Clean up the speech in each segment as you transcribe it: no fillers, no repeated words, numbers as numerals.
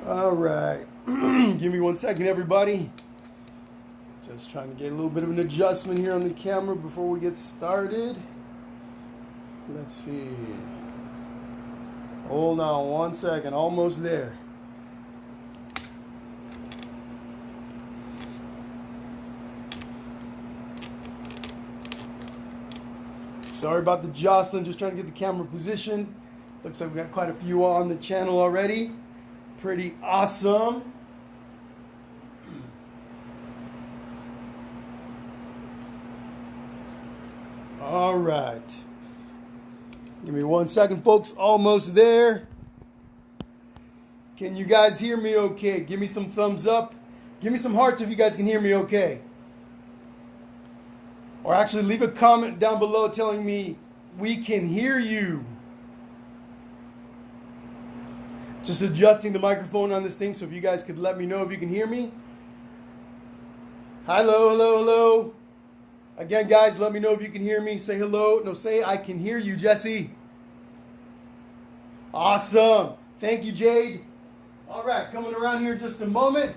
All right, give me 1 second, everybody. Just trying to get a little bit of an adjustment here on the camera before we get started. Let's see. Hold on 1 second, almost there. Sorry about the jostling, just trying to get the camera positioned. Looks like we got quite a few on the channel already. Pretty awesome. All right. Give me 1 second, folks. Almost there. Can you guys hear me okay? Give me some thumbs up. Give me some hearts if you guys can hear me okay. Or actually leave a comment down below telling me we can hear you. Just adjusting the microphone on this thing, so if you guys could let me know if you can hear me. Hello, hello, hello. Again, guys, let me know if you can hear me. Say hello. No, say I can hear you, Jesse. Awesome. Thank you, Jade. All right, coming around here in just a moment.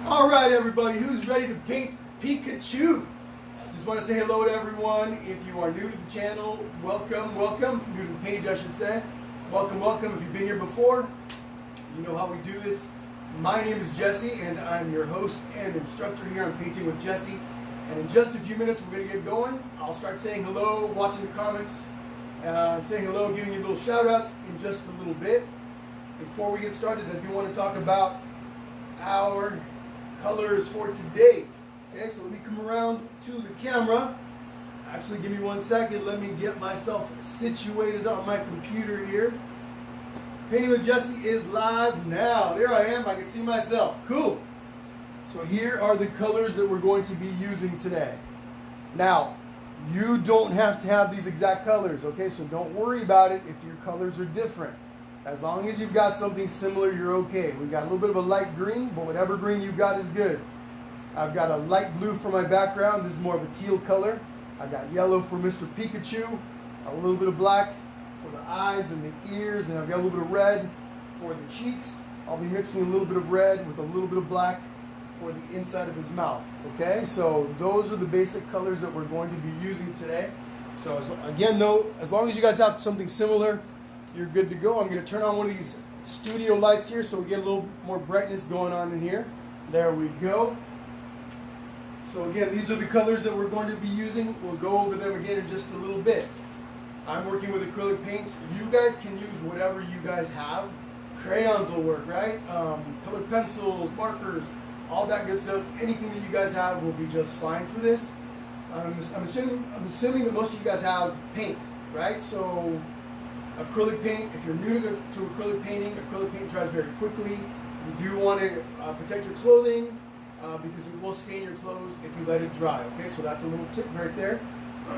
All right, everybody, who's ready to paint Pikachu? Just want to say hello to everyone. If you are new to the channel, welcome, welcome. New to the page, I should say. Welcome, welcome. If you've been here before, you know how we do this. My name is Jesse, and I'm your host and instructor here on Painting with Jesse. And in just a few minutes, we're going to get going. I'll start saying hello, watching the comments, saying hello, giving you little shout-outs in just a little bit. Before we get started, I do want to talk about our colors for today. Okay, so let me come around to the camera. Actually, give me 1 second. Let me get myself situated on my computer here. Painting with Jesse is live now. There I am. I can see myself. Cool. So here are the colors that we're going to be using today. Now, you don't have to have these exact colors, okay? So don't worry about it if your colors are different. As long as you've got something similar, you're okay. We've got a little bit of a light green, but whatever green you've got is good. I've got a light blue for my background. This is more of a teal color. I've got yellow for Mr. Pikachu, a little bit of black for the eyes and the ears, and I've got a little bit of red for the cheeks. I'll be mixing a little bit of red with a little bit of black for the inside of his mouth, okay? So those are the basic colors that we're going to be using today. So again, though, as long as you guys have something similar, you're good to go. I'm going to turn on one of these studio lights here so we get a little more brightness going on in here. There we go. So again, these are the colors that we're going to be using. We'll go over them again in just a little bit. I'm working with acrylic paints. You guys can use whatever you guys have. Crayons will work, right? Colored pencils, markers, all that good stuff. Anything that you guys have will be just fine for this. I'm assuming that most of you guys have paint, right? So acrylic paint, if you're new to acrylic paint dries very quickly. You do want to protect your clothing because it will stain your clothes if you let it dry, okay? So that's a little tip right there.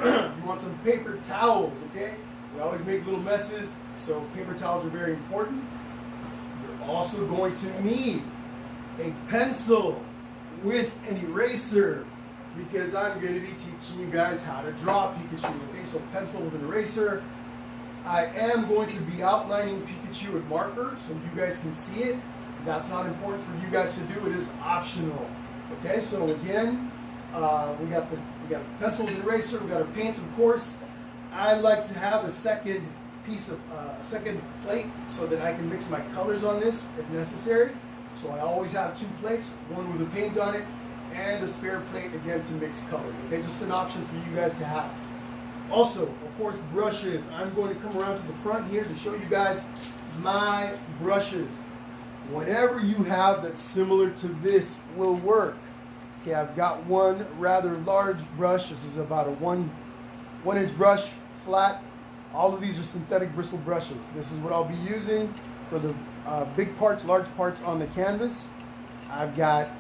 You want some paper towels, okay? We always make little messes, so paper towels are very important. You're also going to need a pencil with an eraser because I'm going to be teaching you guys how to draw Pikachu, okay? So pencil with an eraser. I am going to be outlining Pikachu with marker so you guys can see it. That's not important for you guys to do. It is optional. Okay, so again, we got a pencil with an eraser. We got our paints, of course. I like to have a second piece of second plate so that I can mix my colors on this if necessary. So I always have two plates, one with a paint on it and a spare plate again to mix colors. Okay, just an option for you guys to have. Also, of course, brushes. I'm going to come around to the front here to show you guys my brushes. Whatever you have that's similar to this will work. Okay, I've got one rather large brush. This is about a one inch brush, flat. All of these are synthetic bristle brushes. This is what I'll be using for the big parts, large parts on the canvas. I've got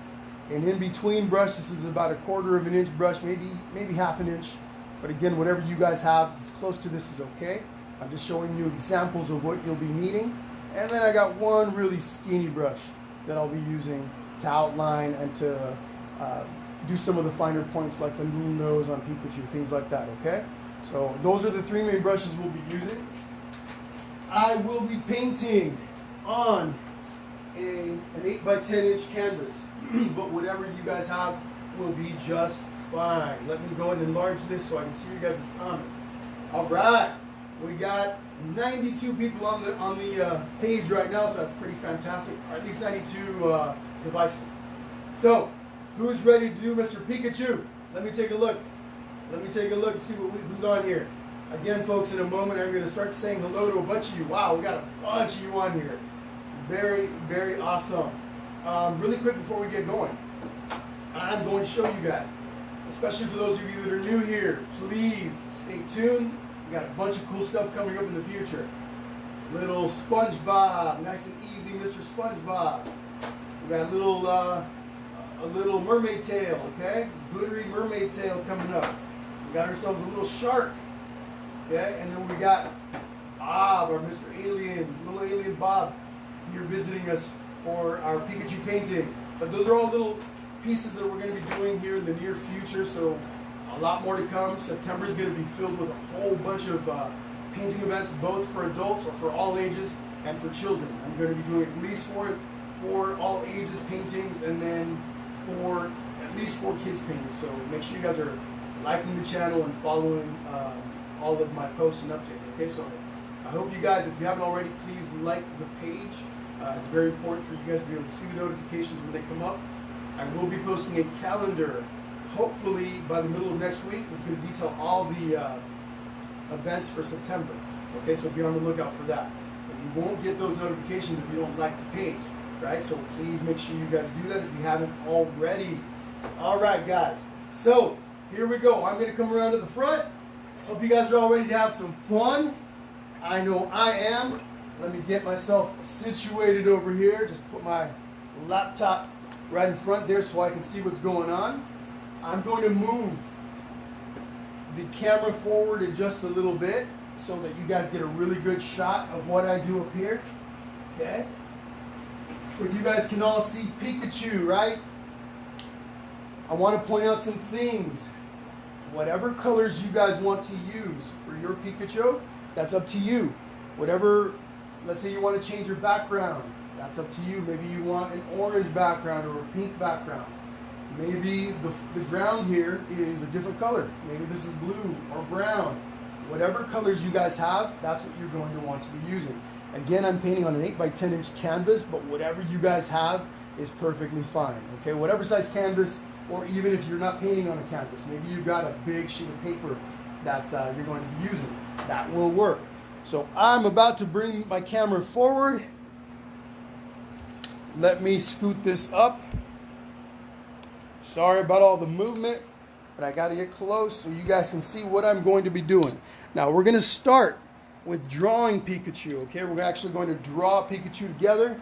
an in-between brush. This is about a 1/4 of an inch brush, maybe half an inch. But again, whatever you guys have that's close to this is okay. I'm just showing you examples of what you'll be needing. And then I got one really skinny brush that I'll be using to outline and to do some of the finer points like the little nose on Pikachu, things like that, okay? So those are the three main brushes we'll be using. I will be painting on an 8x10" canvas, but whatever you guys have will be just fine. Let me go ahead and enlarge this so I can see you guys' comments. All right, we got 92 people on the page right now, so that's pretty fantastic. Or at least 92 devices. So, who's ready to do Mr. Pikachu? Let me take a look. Let me take a look and see who's on here. Again, folks, in a moment, I'm going to start saying hello to a bunch of you. Wow, we got a bunch of you on here. Very, very awesome. Really quick before we get going, I'm going to show you guys, especially for those of you that are new here, please stay tuned. We got a bunch of cool stuff coming up in the future. Little SpongeBob, nice and easy, Mr. SpongeBob. We got a little mermaid tail, okay? Glittery mermaid tail coming up. We got ourselves a little shark, okay? And then we got Bob, our Mr. Alien, little alien Bob, here visiting us for our Pikachu painting. But those are all little pieces that we're going to be doing here in the near future, so a lot more to come. September is going to be filled with a whole bunch of painting events, both for adults or for all ages and for children. I'm going to be doing at least for all ages paintings, and then for at least 4 kids paintings. So make sure you guys are liking the channel and following all of my posts and updates. Okay, so I hope you guys, if you haven't already, please like the page. It's very important for you guys to be able to see the notifications when they come up. I will be posting a calendar, hopefully by the middle of next week. It's going to detail all the events for September. Okay, so be on the lookout for that. But you won't get those notifications if you don't like the page, right? So please make sure you guys do that if you haven't already. All right, guys. So here we go. I'm going to come around to the front. Hope you guys are all ready to have some fun. I know I am. Let me get myself situated over here. Just put my laptop right in front there so I can see what's going on. I'm going to move the camera forward in just a little bit so that you guys get a really good shot of what I do up here. Okay? But you guys can all see Pikachu, right? I want to point out some things. Whatever colors you guys want to use for your Pikachu, that's up to you. Whatever, let's say you want to change your background, that's up to you. Maybe you want an orange background or a pink background. Maybe the ground here is a different color. Maybe this is blue or brown. Whatever colors you guys have, that's what you're going to want to be using. Again, I'm painting on an 8x10" canvas, but whatever you guys have is perfectly fine. Okay, whatever size canvas, or even if you're not painting on a canvas, maybe you've got a big sheet of paper that you're going to be using. That will work. So I'm about to bring my camera forward. Let me scoot this up. Sorry about all the movement, but I got to get close so you guys can see what I'm going to be doing. Now we're going to start with drawing Pikachu, okay? We're actually going to draw Pikachu together.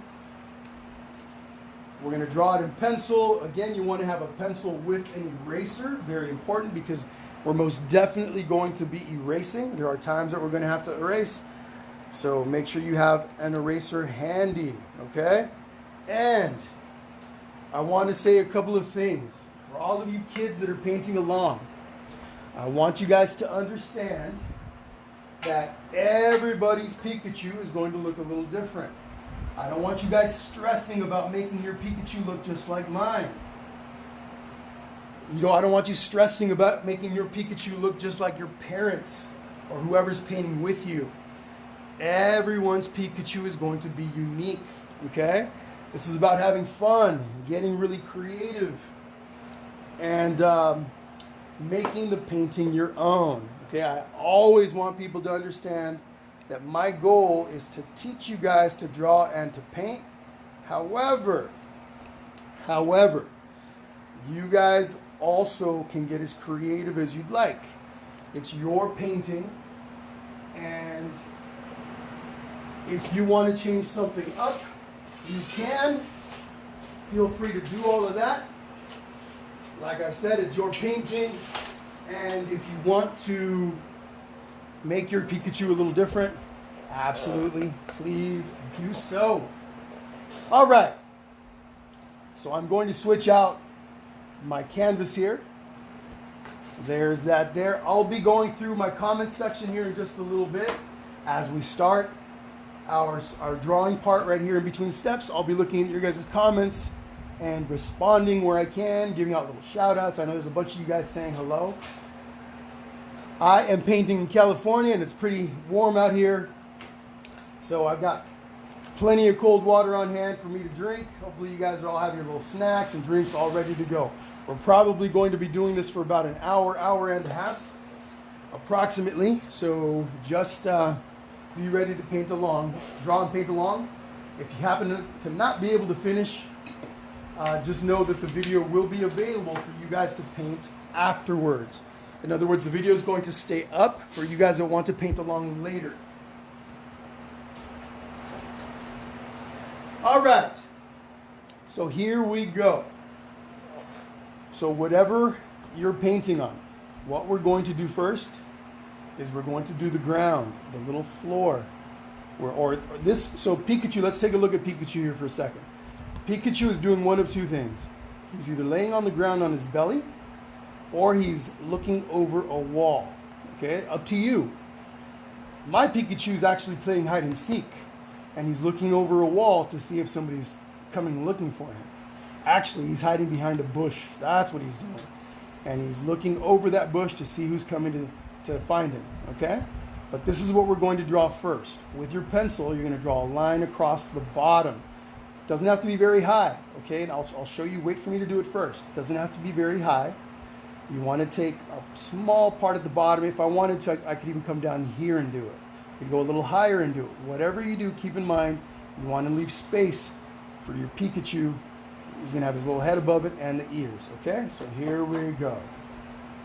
We're going to draw it in pencil. Again, you want to have a pencil with an eraser. Very important because we're most definitely going to be erasing. There are times that we're going to have to erase. So make sure you have an eraser handy, okay? And I want to say a couple of things. For all of you kids that are painting along, I want you guys to understand that everybody's Pikachu is going to look a little different. I don't want you guys stressing about making your Pikachu look just like mine. I don't want you stressing about making your Pikachu look just like your parents or whoever's painting with you. Everyone's Pikachu is going to be unique, okay? This is about having fun, getting really creative, and making the painting your own. Okay, I always want people to understand that my goal is to teach you guys to draw and to paint. However, you guys also can get as creative as you'd like. It's your painting, and if you want to change something up, you can. Feel free to do all of that. Like I said, it's your painting, and if you want to make your Pikachu a little different, absolutely, please do so. All right, so I'm going to switch out my canvas here. There's that there. I'll be going through my comments section here in just a little bit as we start our drawing part right here in between steps. I'll be looking at your guys' comments and responding where I can, giving out little shout outs. I know there's a bunch of you guys saying hello. I am painting in California and it's pretty warm out here. So I've got plenty of cold water on hand for me to drink. Hopefully you guys are all having your little snacks and drinks all ready to go. We're probably going to be doing this for about an hour, hour and a half, approximately. So just be ready to paint along, draw and paint along. If you happen to not be able to finish, just know that the video will be available for you guys to paint afterwards. In other words, the video is going to stay up for you guys that want to paint along later. All right, so here we go. So whatever you're painting on, what we're going to do first is we're going to do the ground, the little floor. So Pikachu, let's take a look at Pikachu here for a second. Pikachu is doing one of two things. He's either laying on the ground on his belly or he's looking over a wall. Okay, up to you. My Pikachu is actually playing hide and seek and he's looking over a wall to see if somebody's coming looking for him. Actually, he's hiding behind a bush. That's what he's doing. And he's looking over that bush to see who's coming to find him, okay? But this is what we're going to draw first. With your pencil, you're going to draw a line across the bottom. Doesn't have to be very high, okay? And I'll show you, wait for me to do it first. Doesn't have to be very high. You want to take a small part at the bottom. If I wanted to, I could even come down here and do it. You can go a little higher and do it. Whatever you do, keep in mind, you want to leave space for your Pikachu. He's going to have his little head above it and the ears, okay? So here we go.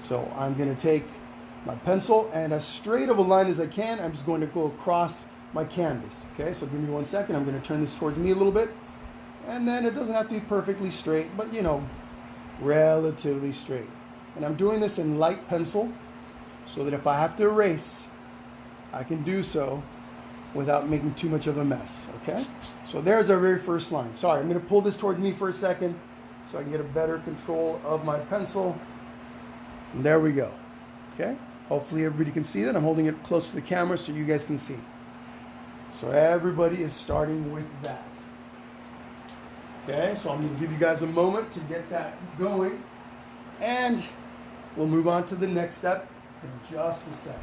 So I'm going to take my pencil and as straight of a line as I can, I'm just going to go across my canvas, okay? So give me 1 second. I'm going to turn this towards me a little bit. And then it doesn't have to be perfectly straight, but you know, relatively straight. And I'm doing this in light pencil so that if I have to erase, I can do so without making too much of a mess, okay? So there's our very first line. Sorry, I'm going to pull this towards me for a second so I can get a better control of my pencil. And there we go, okay? Hopefully everybody can see that. I'm holding it close to the camera so you guys can see. So everybody is starting with that. Okay, so I'm going to give you guys a moment to get that going. And we'll move on to the next step in just a second.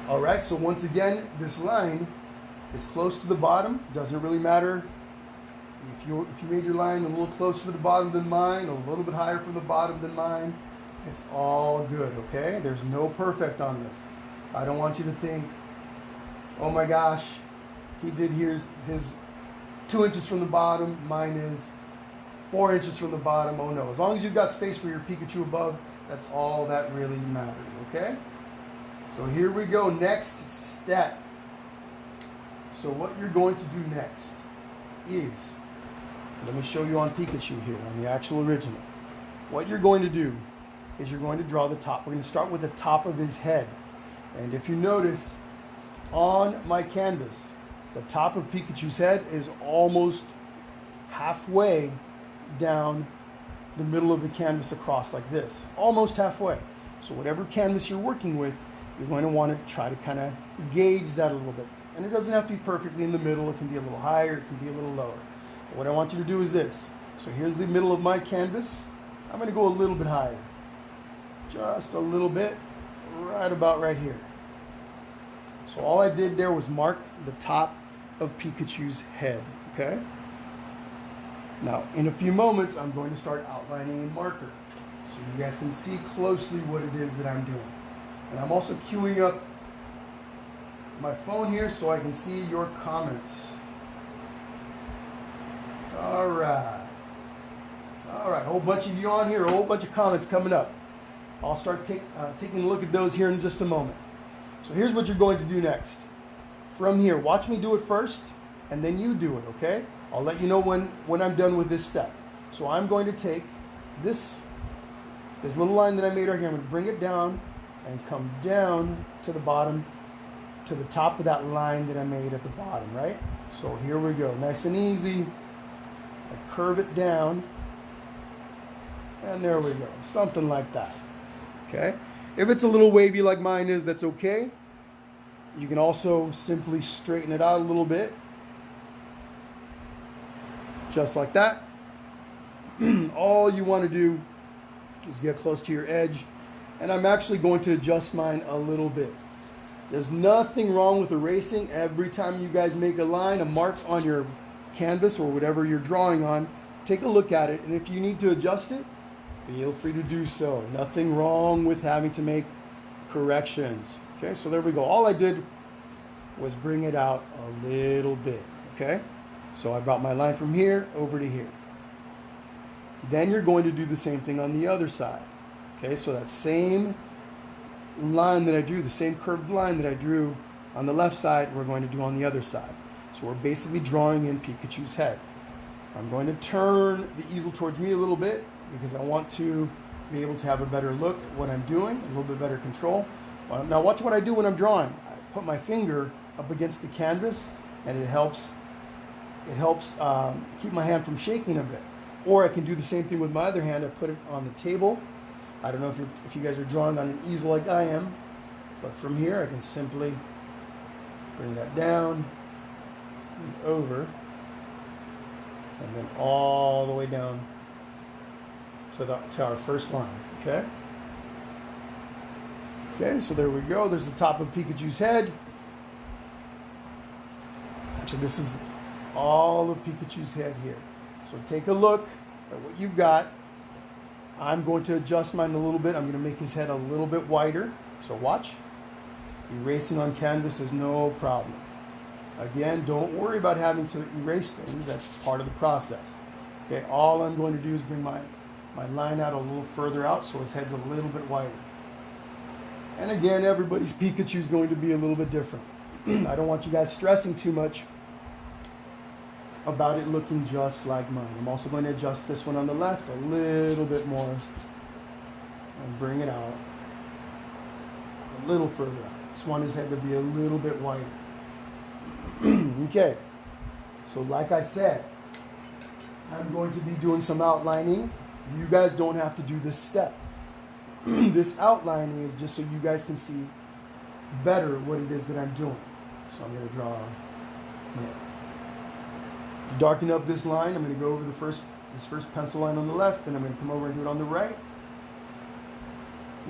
All right, so once again, this line is close to the bottom. Doesn't really matter if you made your line a little closer to the bottom than mine, a little bit higher from the bottom than mine. It's all good, okay? There's no perfect on this. I don't want you to think, oh my gosh, he did his 2 inches from the bottom, mine is 4 inches from the bottom. Oh no, as long as you've got space for your Pikachu above, that's all that really matters, okay? So here we go, next step. So what you're going to do next is, let me show you on Pikachu here, on the actual original. What you're going to do is you're going to draw the top. We're going to start with the top of his head. And if you notice, on my canvas, the top of Pikachu's head is almost halfway down the middle of the canvas across like this. Almost halfway. So whatever canvas you're working with, you're going to want to try to kind of gauge that a little bit. And it doesn't have to be perfectly in the middle. It can be a little higher. It can be a little lower. But what I want you to do is this. So here's the middle of my canvas. I'm going to go a little bit higher. Just a little bit. Right about right here. So all I did there was mark the top of Pikachu's head. Okay? Now, in a few moments, I'm going to start outlining in marker. So you guys can see closely what it is that I'm doing. And I'm also queuing up my phone here so I can see your comments. All right. All right, a whole bunch of you on here, a whole bunch of comments coming up. I'll start taking a look at those here in just a moment. So here's what you're going to do next. From here, watch me do it first, and then you do it, okay? I'll let you know when I'm done with this step. So I'm going to take this little line that I made right here. I'm going to bring it down and come down to the bottom to the top of that line that I made at the bottom, right? So here we go, nice and easy. I curve it down, and there we go, something like that, okay? If it's a little wavy like mine is, that's okay. You can also simply straighten it out a little bit, just like that. All you want to do is get close to your edge, and I'm actually going to adjust mine a little bit. There's nothing wrong with erasing. Every time you guys make a line, a mark on your canvas or whatever you're drawing on, take a look at it, and if you need to adjust it, feel free to do so. Nothing wrong with having to make corrections. Okay, so there we go. All I did was bring it out a little bit, okay? So I brought my line from here over to here. Then you're going to do the same thing on the other side. Okay, so that same line that I drew, the same curved line that I drew on the left side, we're going to do on the other side. So we're basically drawing in Pikachu's head. I'm going to turn the easel towards me a little bit because I want to be able to have a better look at what I'm doing, a little bit better control. Now watch what I do when I'm drawing. I put my finger up against the canvas, and it helps keep my hand from shaking a bit. Or I can do the same thing with my other hand. I put it on the table. I don't know if you guys are drawing on an easel like I am, but from here I can simply bring that down and over, and then all the way down to our first line, okay? Okay, so there we go. There's the top of Pikachu's head. Actually, this is all of Pikachu's head here. So take a look at what you've got. I'm going to adjust mine a little bit. I'm going to make his head a little bit wider. So watch. Erasing on canvas is no problem. Again, don't worry about having to erase things. That's part of the process. Okay, all I'm going to do is bring my line out a little further out so his head's a little bit wider. And again, everybody's Pikachu is going to be a little bit different. I don't want you guys stressing too much about it looking just like mine. I'm also going to adjust this one on the left a little bit more and bring it out a little further out. Just want his head to be a little bit wider. Okay, so like I said, I'm going to be doing some outlining. You guys don't have to do this step. This outlining is just so you guys can see better what it is that I'm doing. So I'm going to draw, darken up this line. I'm going to go over this first pencil line on the left, and I'm going to come over and do it on the right.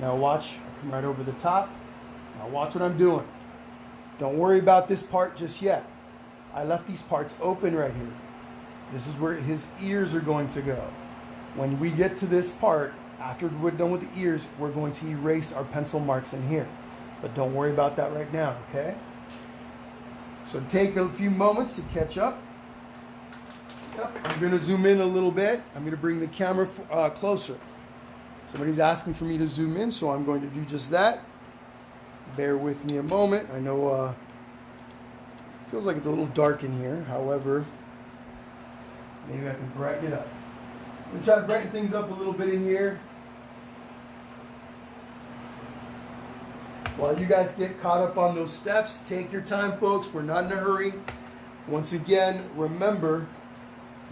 Now watch, I come right over the top. Now watch what I'm doing. Don't worry about this part just yet. I left these parts open right here. This is where his ears are going to go. When we get to this part, after we're done with the ears, we're going to erase our pencil marks in here. But don't worry about that right now, okay? So take a few moments to catch up. I'm going to zoom in a little bit. I'm going to bring the camera closer. Somebody's asking for me to zoom in, so I'm going to do just that. Bear with me a moment. I know it feels like it's a little dark in here. However, maybe I can brighten it up. I'm going to try to brighten things up a little bit in here. While you guys get caught up on those steps, take your time, folks. We're not in a hurry. Once again, remember,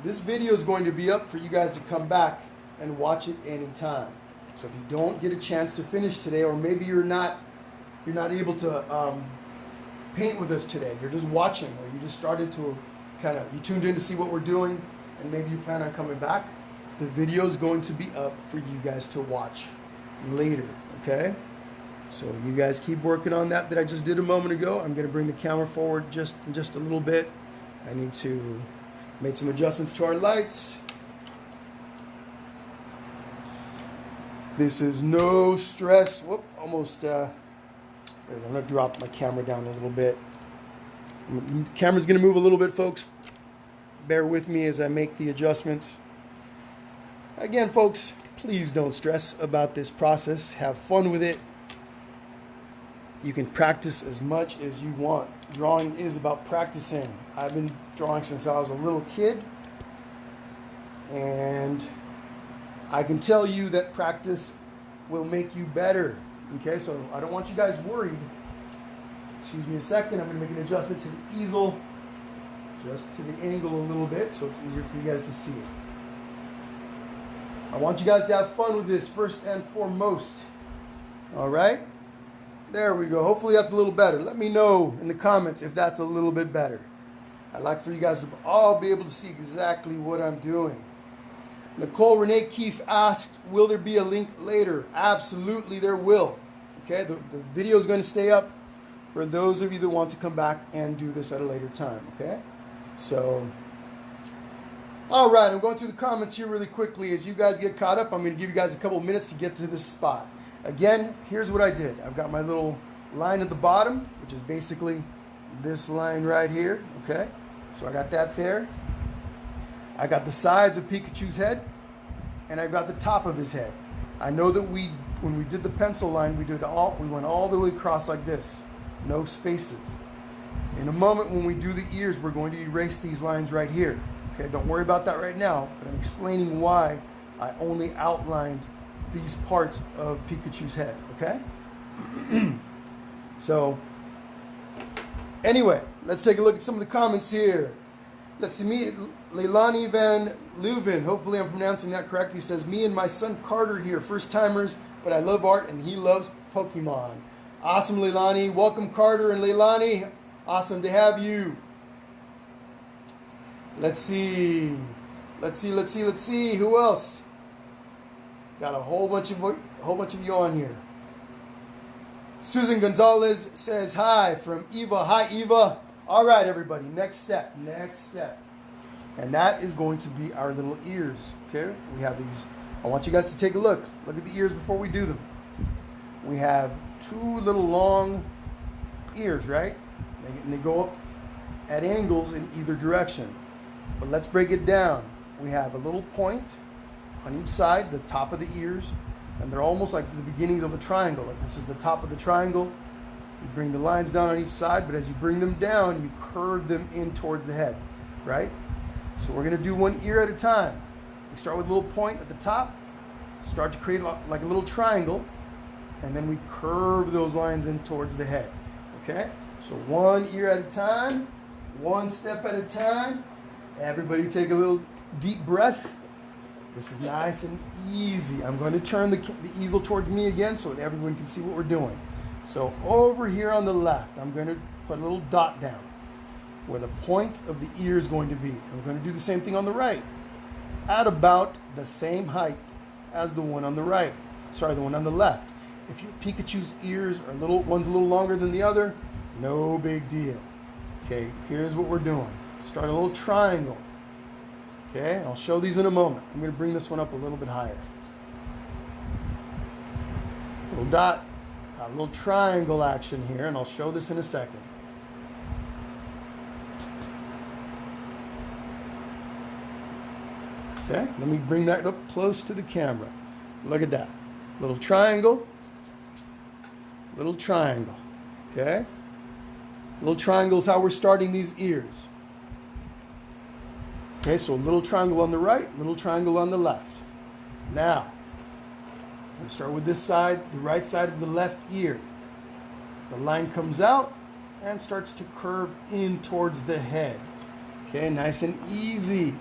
this video is going to be up for you guys to come back and watch it anytime. So if you don't get a chance to finish today, or maybe you're not able to paint with us today, you're just watching, or you just started to you tuned in to see what we're doing, and maybe you plan on coming back, the video is going to be up for you guys to watch later, okay? So you guys keep working on that I just did a moment ago. I'm going to bring the camera forward just a little bit. I need to make some adjustments to our lights. This is no stress. Whoop, almost, I'm going to drop my camera down a little bit. The camera's going to move a little bit, folks. Bear with me as I make the adjustments. Again, folks, please don't stress about this process. Have fun with it. You can practice as much as you want. Drawing is about practicing. I've been drawing since I was a little kid, and I can tell you that practice will make you better. Okay, so I don't want you guys worried. Excuse me a second. I'm going to make an adjustment to the easel, just to the angle a little bit, so it's easier for you guys to see it. I want you guys to have fun with this first and foremost. All right? There we go. Hopefully that's a little better. Let me know in the comments if that's a little bit better. I'd like for you guys to all be able to see exactly what I'm doing. Nicole Renee Keefe asked, will there be a link later? Absolutely there will. Okay, the video is going to stay up for those of you that want to come back and do this at a later time. Okay, so all right, I'm going through the comments here really quickly. As you guys get caught up, I'm going to give you guys a couple minutes to get to this spot. Again, here's what I did. I've got my little line at the bottom, which is basically this line right here. Okay, so I got that there. I got the sides of Pikachu's head, and I've got the top of his head. I know that when we did the pencil line, we went all the way across like this, no spaces. In a moment, when we do the ears, we're going to erase these lines right here. Okay, don't worry about that right now, but I'm explaining why I only outlined these parts of Pikachu's head. Okay, so anyway, let's take a look at some of the comments here. Let's see, me, Leilani Van Leuven, hopefully I'm pronouncing that correctly, says, me and my son Carter here, first timers, but I love art and he loves Pokemon. Awesome, Leilani. Welcome, Carter and Leilani. Awesome to have you. Let's see. Who else? Got a whole bunch of you on here. Susan Gonzalez says hi from Eva. Hi, Eva. All right, everybody, next step. And that is going to be our little ears, okay? We have these. I want you guys to take a look. Look at the ears before we do them. We have two little long ears, right? And they go up at angles in either direction. But let's break it down. We have a little point on each side, the top of the ears, and they're almost like the beginnings of a triangle. Like this is the top of the triangle. You bring the lines down on each side, but as you bring them down, you curve them in towards the head, right? So we're going to do one ear at a time. We start with a little point at the top, start to create like a little triangle, and then we curve those lines in towards the head, okay? So one ear at a time, one step at a time. Everybody take a little deep breath. This is nice and easy. I'm going to turn the easel towards me again so that everyone can see what we're doing. So over here on the left, I'm going to put a little dot down where the point of the ear is going to be. I'm going to do the same thing on the right at about the same height as the one on the right. Sorry, the one on the left. If your Pikachu's ears are one's a little longer than the other, no big deal. Okay, here's what we're doing. Start a little triangle. Okay, I'll show these in a moment. I'm going to bring this one up a little bit higher. Little dot. A little triangle action here, and I'll show this in a second. Okay, let me bring that up close to the camera. Look at that. Little triangle. Little triangle. Okay? Little triangle is how we're starting these ears. Okay, so a little triangle on the right, little triangle on the left. Now, we start with this side, the right side of the left ear. The line comes out and starts to curve in towards the head. Okay, nice and easy.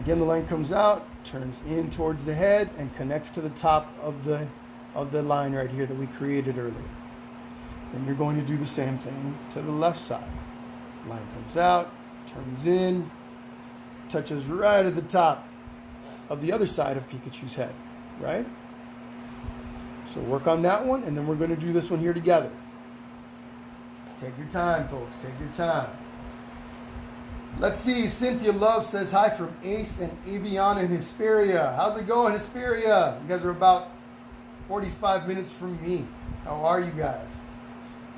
Again, the line comes out, turns in towards the head, and connects to the top of the line right here that we created earlier. Then you're going to do the same thing to the left side. Line comes out, turns in, touches right at the top of the other side of Pikachu's head. Right? So work on that one, and then we're going to do this one here together. Take your time, folks. Take your time. Let's see. Cynthia Love says hi from Ace and Aviana in Hesperia. How's it going, Hesperia? You guys are about 45 minutes from me. How are you guys?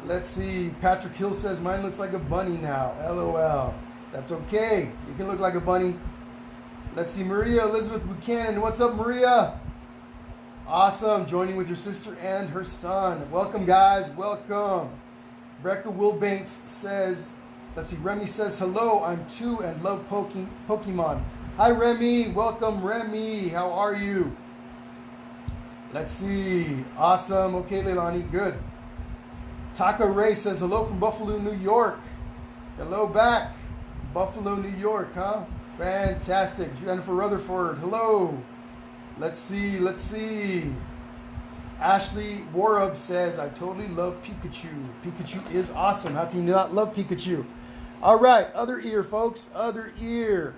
Let's see. Patrick Hill says mine looks like a bunny now. LOL. That's okay. You can look like a bunny. Let's see. Maria Elizabeth Buchanan. What's up, Maria? Awesome, joining with your sister and her son. Welcome, guys, welcome. Brecca Wilbanks says, let's see, Remy says, hello, I'm 2 and love Pokemon. Hi, Remy, welcome, Remy, how are you? Let's see, awesome, okay, Leilani, good. Taka Ray says hello from Buffalo, New York. Hello back. Buffalo, New York, huh? Fantastic. Jennifer Rutherford, hello. Let's see. Ashley Warub says, I totally love Pikachu. Pikachu is awesome. How can you not love Pikachu? All right, other ear, folks. Other ear.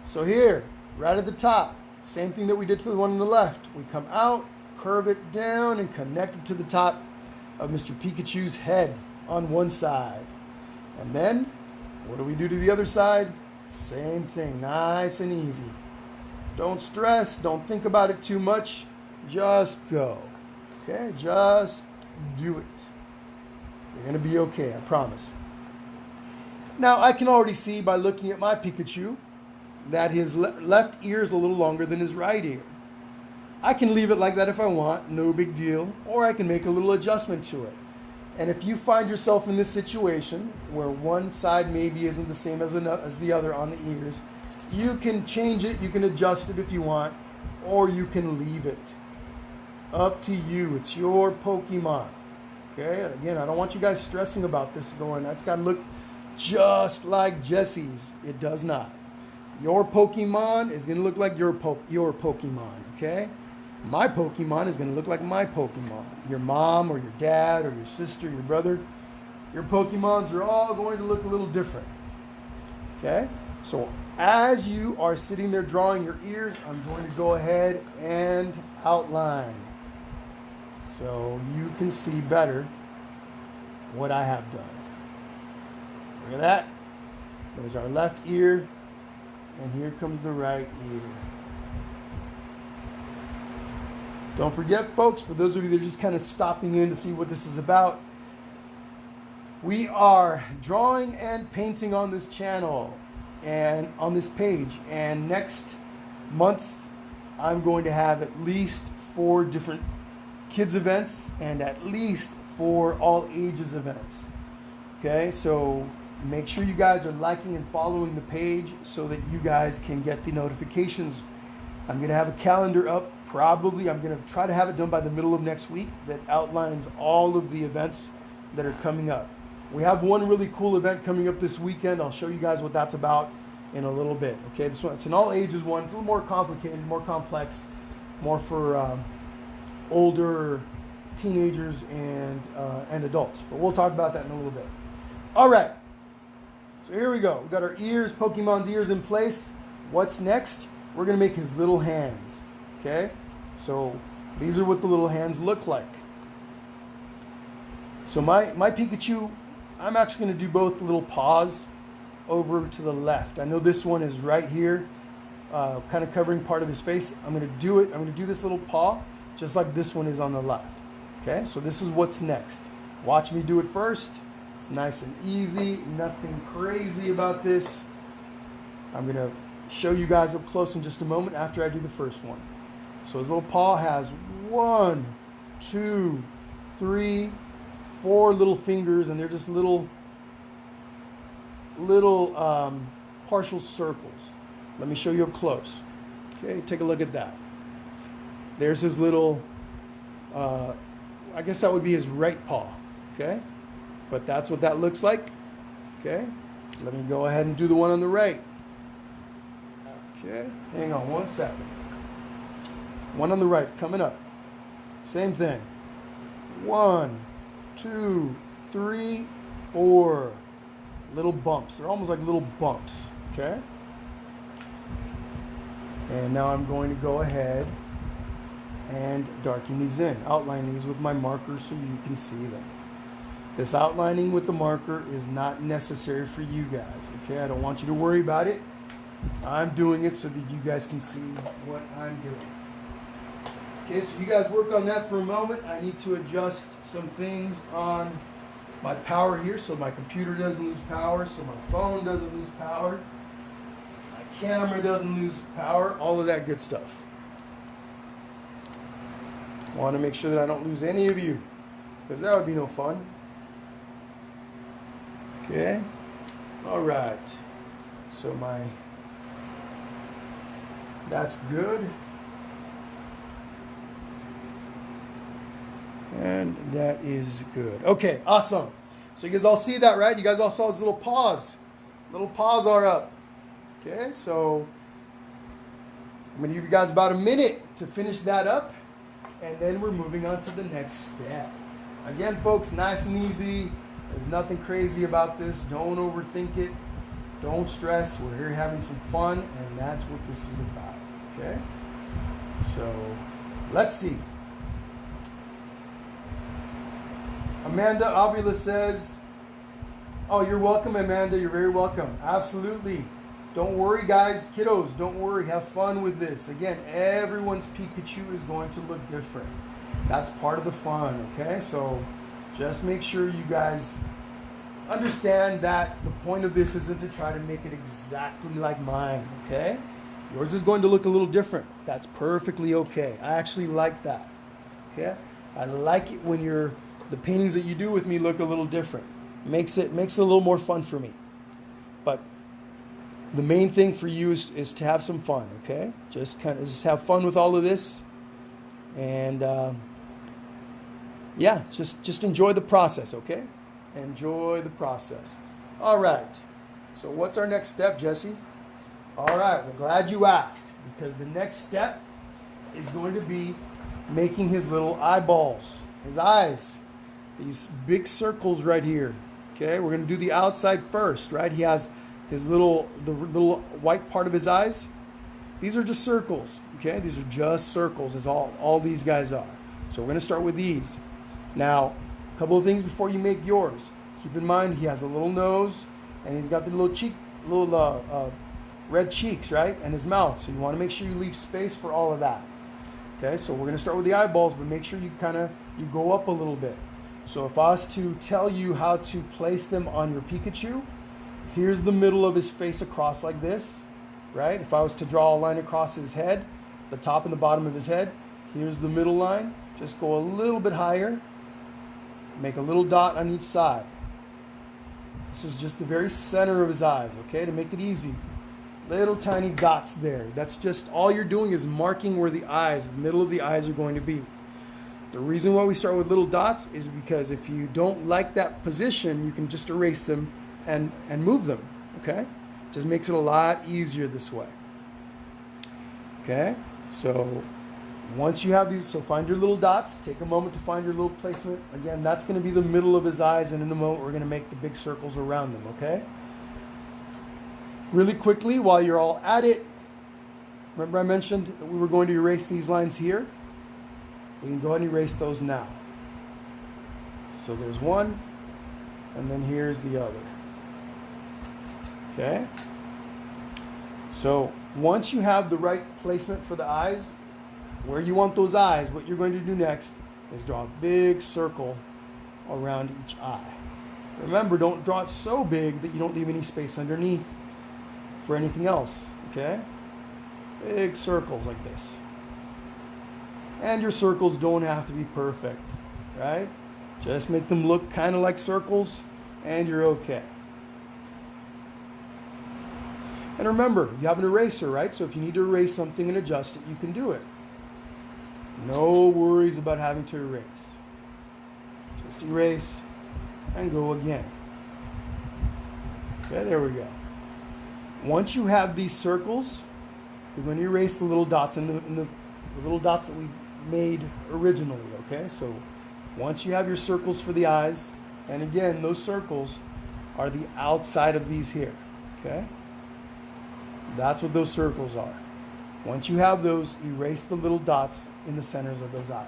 So here, right at the top, same thing that we did to the one on the left. We come out, curve it down, and connect it to the top of Mr. Pikachu's head on one side. And then, what do we do to the other side? Same thing, nice and easy. Don't stress, don't think about it too much. Just go. Okay, just do it. You're going to be okay, I promise. Now, I can already see by looking at my Pikachu that his left ear is a little longer than his right ear. I can leave it like that if I want, no big deal, or I can make a little adjustment to it. And if you find yourself in this situation where one side maybe isn't the same as the other on the ears, you can change it, you can adjust it if you want, or you can leave it. Up to you. It's your Pokemon. Okay? Again, I don't want you guys stressing about this going, that's got to look just like Jesse's. It does not. Your Pokemon is going to look like your Pokemon. Okay? My Pokemon is going to look like my Pokemon. Your mom or your dad or your sister, your brother, your Pokemons are all going to look a little different. Okay? So as you are sitting there drawing your ears, I'm going to go ahead and outline so you can see better what I have done. Look at that. There's our left ear, and here comes the right ear. Don't forget, folks, for those of you that are just kind of stopping in to see what this is about, we are drawing and painting on this channel and on this page. And next month, I'm going to have at least 4 different kids events and at least 4 all ages events. Okay, so make sure you guys are liking and following the page so that you guys can get the notifications. I'm going to have a calendar up. Probably I'm going to try to have it done by the middle of next week that outlines all of the events that are coming up. We have one really cool event coming up this weekend. I'll show you guys what that's about in a little bit. Okay, this one, it's an all ages one. It's a little more complicated, more complex, more for older teenagers and adults. But we'll talk about that in a little bit. All right. So here we go. We've got our ears, Pokemon's ears in place. What's next? We're going to make his little hands. Okay? So these are what the little hands look like. So my Pikachu, I'm actually going to do both the little paws over to the left. I know this one is right here, kind of covering part of his face. I'm going to do it. I'm going to do this little paw just like this one is on the left. Okay? So this is what's next. Watch me do it first. It's nice and easy. Nothing crazy about this. I'm going to show you guys up close in just a moment after I do the first one. So his little paw has 1, 2, 3, 4 little fingers, and they're just little partial circles. Let me show you up close. Okay, take a look at that. There's his little, I guess that would be his right paw. Okay, but that's what that looks like. Okay, let me go ahead and do the one on the right. Okay, hang on one second. One on the right, coming up. Same thing. 1, 2, 3, 4. Little bumps. They're almost like little bumps. Okay? And now I'm going to go ahead and darken these in. Outline these with my marker so you can see them. This outlining with the marker is not necessary for you guys. Okay? I don't want you to worry about it. I'm doing it so that you guys can see what I'm doing. Okay, so you guys work on that for a moment. I need to adjust some things on my power here so my computer doesn't lose power, so my phone doesn't lose power, my camera doesn't lose power, all of that good stuff. I want to make sure that I don't lose any of you, because that would be no fun. Okay, all right, so that's good. And that is good. Okay, awesome. So you guys all see that, right? You guys all saw his little paws. Little paws are up. Okay, so I'm going to give you guys about a minute to finish that up. And then we're moving on to the next step. Again, folks, nice and easy. There's nothing crazy about this. Don't overthink it. Don't stress. We're here having some fun, and that's what this is about. Okay? So, let's see. Amanda Avila says, oh, you're welcome, Amanda. You're very welcome. Absolutely. Don't worry, guys. Kiddos, don't worry. Have fun with this. Again, everyone's Pikachu is going to look different. That's part of the fun, okay? So just make sure you guys understand that the point of this isn't to try to make it exactly like mine, okay? Yours is going to look a little different. That's perfectly okay. I actually like that, okay? I like it when the paintings that you do with me look a little different. Makes it a little more fun for me. But the main thing for you is to have some fun, okay? Just have fun with all of this, and yeah, just enjoy the process, okay? Enjoy the process. All right. So what's our next step, Jesse? All right. Well, glad you asked, because the next step is going to be making his little eyeballs, his eyes, these big circles right here. Okay, we're going to do the outside first, right? He has his the little white part of his eyes. These are just circles, okay? These are just circles, as all these guys are. So we're going to start with these. Now, a couple of things before you make yours. Keep in mind he has a little nose, and he's got the little red cheeks, right? And his mouth. So you want to make sure you leave space for all of that. Okay, so we're going to start with the eyeballs, but make sure you go up a little bit. So if I was to tell you how to place them on your Pikachu, here's the middle of his face across like this, right? If I was to draw a line across his head, the top and the bottom of his head, here's the middle line. Just go a little bit higher. Make a little dot on each side. This is just the very center of his eyes, okay, to make it easy. Little tiny dots there. That's just all you're doing is marking where the middle of the eyes are going to be. The reason why we start with little dots is because if you don't like that position, you can just erase them and move them, okay? Just makes it a lot easier this way. Okay, so once you have these, so find your little dots, take a moment to find your little placement. Again, that's going to be the middle of his eyes, and in a moment we're going to make the big circles around them, okay? Really quickly, while you're all at it, remember I mentioned that we were going to erase these lines here? We can go ahead and erase those now. So there's one, and then here's the other. Okay? So once you have the right placement for the eyes, where you want those eyes, what you're going to do next is draw a big circle around each eye. Remember, don't draw it so big that you don't leave any space underneath for anything else. Okay? Big circles like this. And your circles don't have to be perfect, right? Just make them look kind of like circles, and you're okay. And remember, you have an eraser, right? So if you need to erase something and adjust it, you can do it. No worries about having to erase. Just erase and go again. Okay, there we go. Once you have these circles, you're going to erase the little dots and the little dots that we made originally, okay? So once you have your circles for the eyes, and again, those circles are the outside of these here, okay? That's what those circles are. Once you have those, erase the little dots in the centers of those eyes.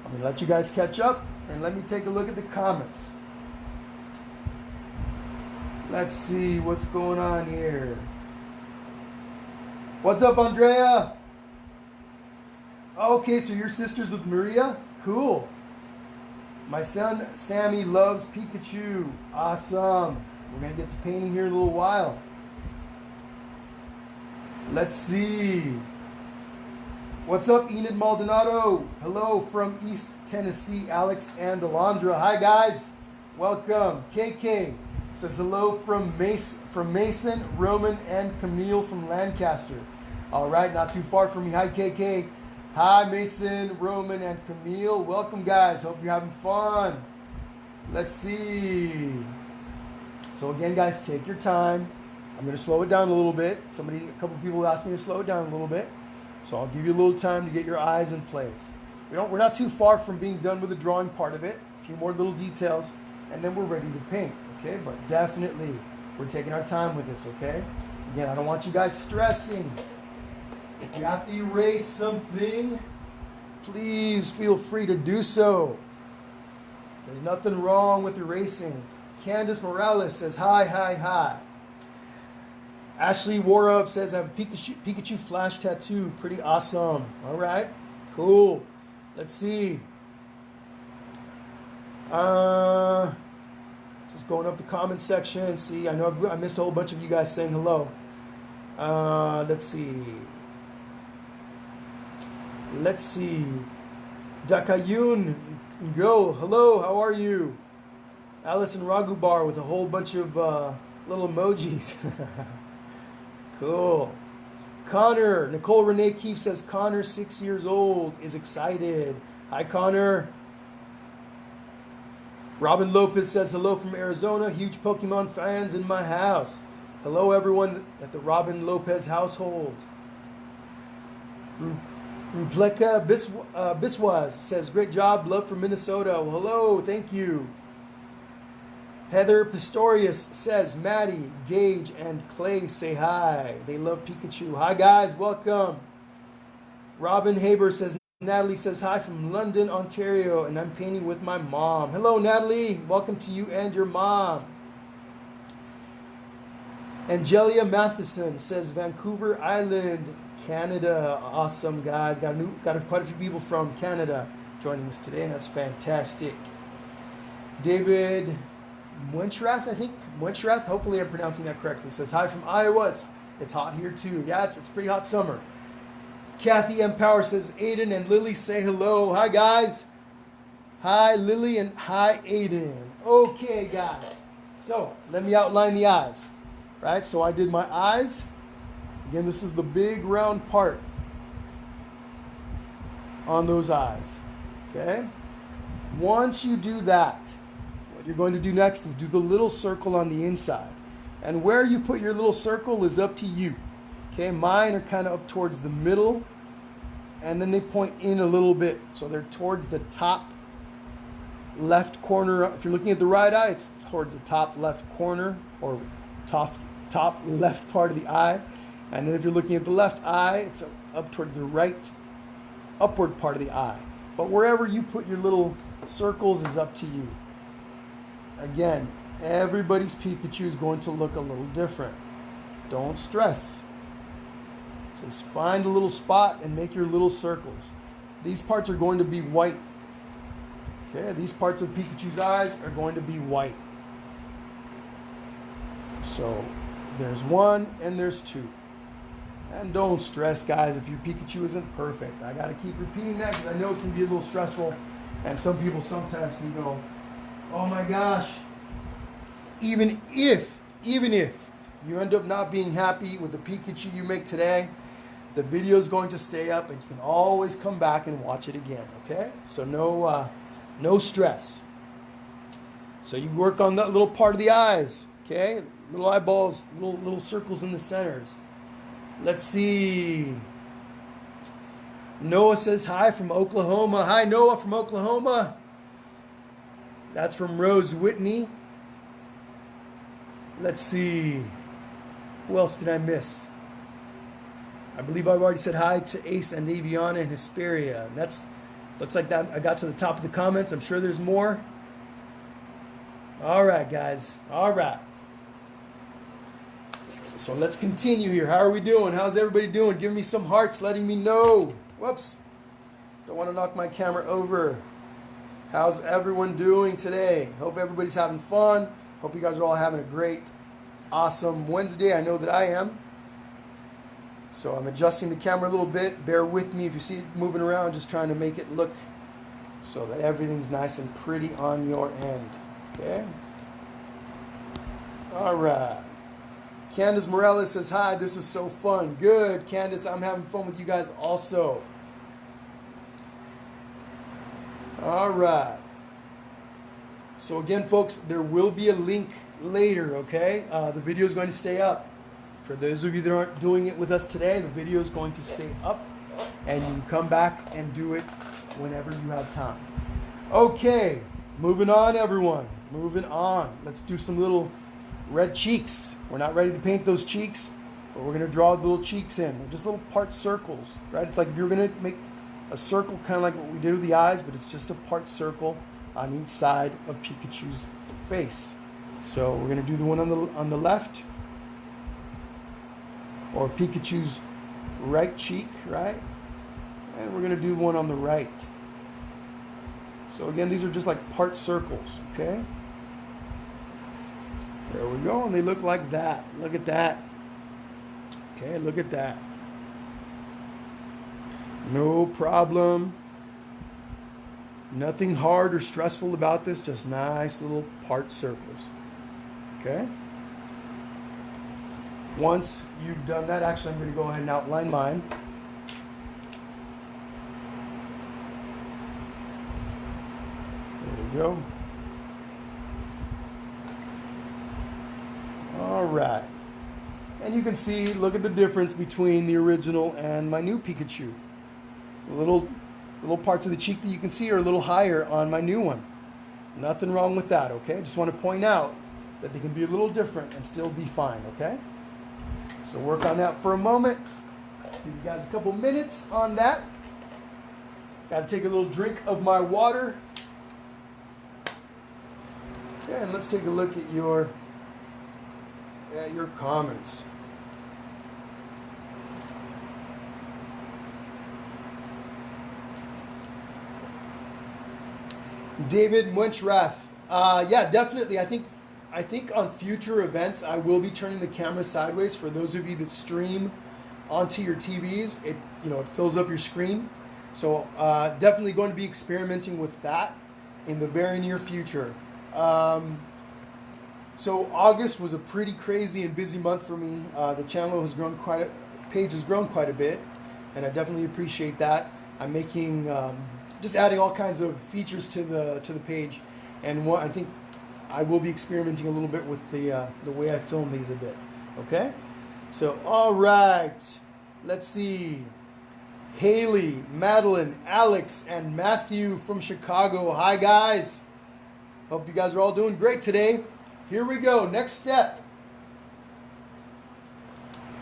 I'm going to let you guys catch up, and let me take a look at the comments. Let's see what's going on here. What's up, Andrea? Okay, so your sister's with Maria? Cool. My son, Sammy, loves Pikachu. Awesome. We're going to get to painting here in a little while. Let's see. What's up, Enid Maldonado? Hello from East Tennessee, Alex and Alondra. Hi, guys. Welcome. KK says hello from Mason, Roman, and Camille from Lancaster. All right, not too far from me. Hi, KK. Hi, Mason, Roman, and Camille. Welcome, guys. Hope you're having fun. Let's see. So again, guys, take your time. I'm going to slow it down a little bit. A couple people asked me to slow it down a little bit. So I'll give you a little time to get your eyes in place. We're not too far from being done with the drawing part of it. A few more little details, and then we're ready to paint, okay? But definitely, we're taking our time with this, okay? Again, I don't want you guys stressing. If you have to erase something, please feel free to do so. There's nothing wrong with erasing. Candace Morales says, hi, hi, hi. Ashley Warup says, I have a Pikachu flash tattoo. Pretty awesome. All right, cool. Let's see. Just going up the comment section. See, I know I missed a whole bunch of you guys saying hello. Let's see. Dakayun, go. Hello, how are you? Allison Ragubar with a whole bunch of little emojis. Cool. Connor, Nicole Renee Keefe says, Connor, 6 years old, is excited. Hi, Connor. Robin Lopez says, hello from Arizona. Huge Pokemon fans in my house. Hello, everyone at the Robin Lopez household. Rupleka Biswas says, great job, love from Minnesota. Well, hello, thank you. Heather Pistorius says, Maddie, Gage, and Clay say hi. They love Pikachu. Hi, guys. Welcome. Robin Haber says, Natalie says hi from London, Ontario, and I'm painting with my mom. Hello, Natalie. Welcome to you and your mom. Angelia Matheson says, Vancouver Island, Canada. Awesome, guys. Got quite a few people from Canada joining us today. That's fantastic. David Wentrath, I think. Wentrath, hopefully I'm pronouncing that correctly. Says, hi from Iowa. It's hot here too. Yeah, it's pretty hot summer. Kathy M. Power says, Aiden and Lily say hello. Hi, guys. Hi, Lily, and hi, Aiden. Okay, guys. So, let me outline the eyes. Right, so I did my eyes. Again, this is the big round part on those eyes. Okay? Once you do that, what you're going to do next is do the little circle on the inside. And where you put your little circle is up to you. Okay, mine are kind of up towards the middle, and then they point in a little bit. So they're towards the top left corner. If you're looking at the right eye, it's towards the top left corner, or top left part of the eye. And then if you're looking at the left eye, it's up towards the right upward part of the eye. But wherever you put your little circles is up to you. Again, everybody's Pikachu is going to look a little different. Don't stress. Just find a little spot and make your little circles. These parts are going to be white. Okay, these parts of Pikachu's eyes are going to be white. So there's one and there's two. And don't stress, guys, if your Pikachu isn't perfect. I got to keep repeating that because I know it can be a little stressful. And some people sometimes can go, oh my gosh. Even if you end up not being happy with the Pikachu you make today, the video is going to stay up and you can always come back and watch it again, okay? So no stress. So you work on that little part of the eyes, okay? Little eyeballs, little circles in the centers. Let's see. Noah says hi from Oklahoma. Hi, Noah from Oklahoma. That's from Rose Whitney. Let's see. Who else did I miss? I believe I've already said hi to Ace and Aviana and Hesperia. That's looks like that. I got to the top of the comments. I'm sure there's more. All right, guys. All right. So let's continue here. How are we doing? How's everybody doing? Give me some hearts letting me know. Whoops. Don't want to knock my camera over. How's everyone doing today? Hope everybody's having fun. Hope you guys are all having a great, awesome Wednesday. I know that I am. So I'm adjusting the camera a little bit. Bear with me if you see it moving around. Just trying to make it look so that everything's nice and pretty on your end. Okay? All right. Candace Morales says, hi, this is so fun. Good, Candace, I'm having fun with you guys also. All right. So again, folks, there will be a link later, okay? The video is going to stay up. For those of you that aren't doing it with us today, the video is going to stay up, and you can come back and do it whenever you have time. Okay, moving on, everyone. Moving on. Let's do some little red cheeks. We're not ready to paint those cheeks, but we're going to draw the little cheeks in. They're just little part circles, right? It's like if you're going to make a circle, kind of like what we did with the eyes, but it's just a part circle on each side of Pikachu's face. So we're going to do the one on the left, or Pikachu's right cheek, right? And we're going to do one on the right. So again, these are just like part circles, okay? There we go, and they look like that. Look at that. Okay, look at that. No problem. Nothing hard or stressful about this, just nice little part circles. Okay? Once you've done that, actually I'm going to go ahead and outline mine. There we go. All right. And you can see, look at the difference between the original and my new Pikachu. The little parts of the cheek that you can see are a little higher on my new one. Nothing wrong with that, okay? Just want to point out that they can be a little different and still be fine, okay? So work on that for a moment. Give you guys a couple minutes on that. Got to take a little drink of my water. Okay, and let's take a look at your comments. David Wenchrath. Yeah, definitely. I think on future events I will be turning the camera sideways for those of you that stream onto your TVs. It fills up your screen. So definitely going to be experimenting with that in the very near future. So August was a pretty crazy and busy month for me. The channel has grown page has grown quite a bit, and I definitely appreciate that. I'm making just adding all kinds of features to the page, and I think I will be experimenting a little bit with the way I film these a bit. Okay, so all right, let's see. Haley, Madeline, Alex, and Matthew from Chicago. Hi guys. Hope you guys are all doing great today. Here we go. Next step.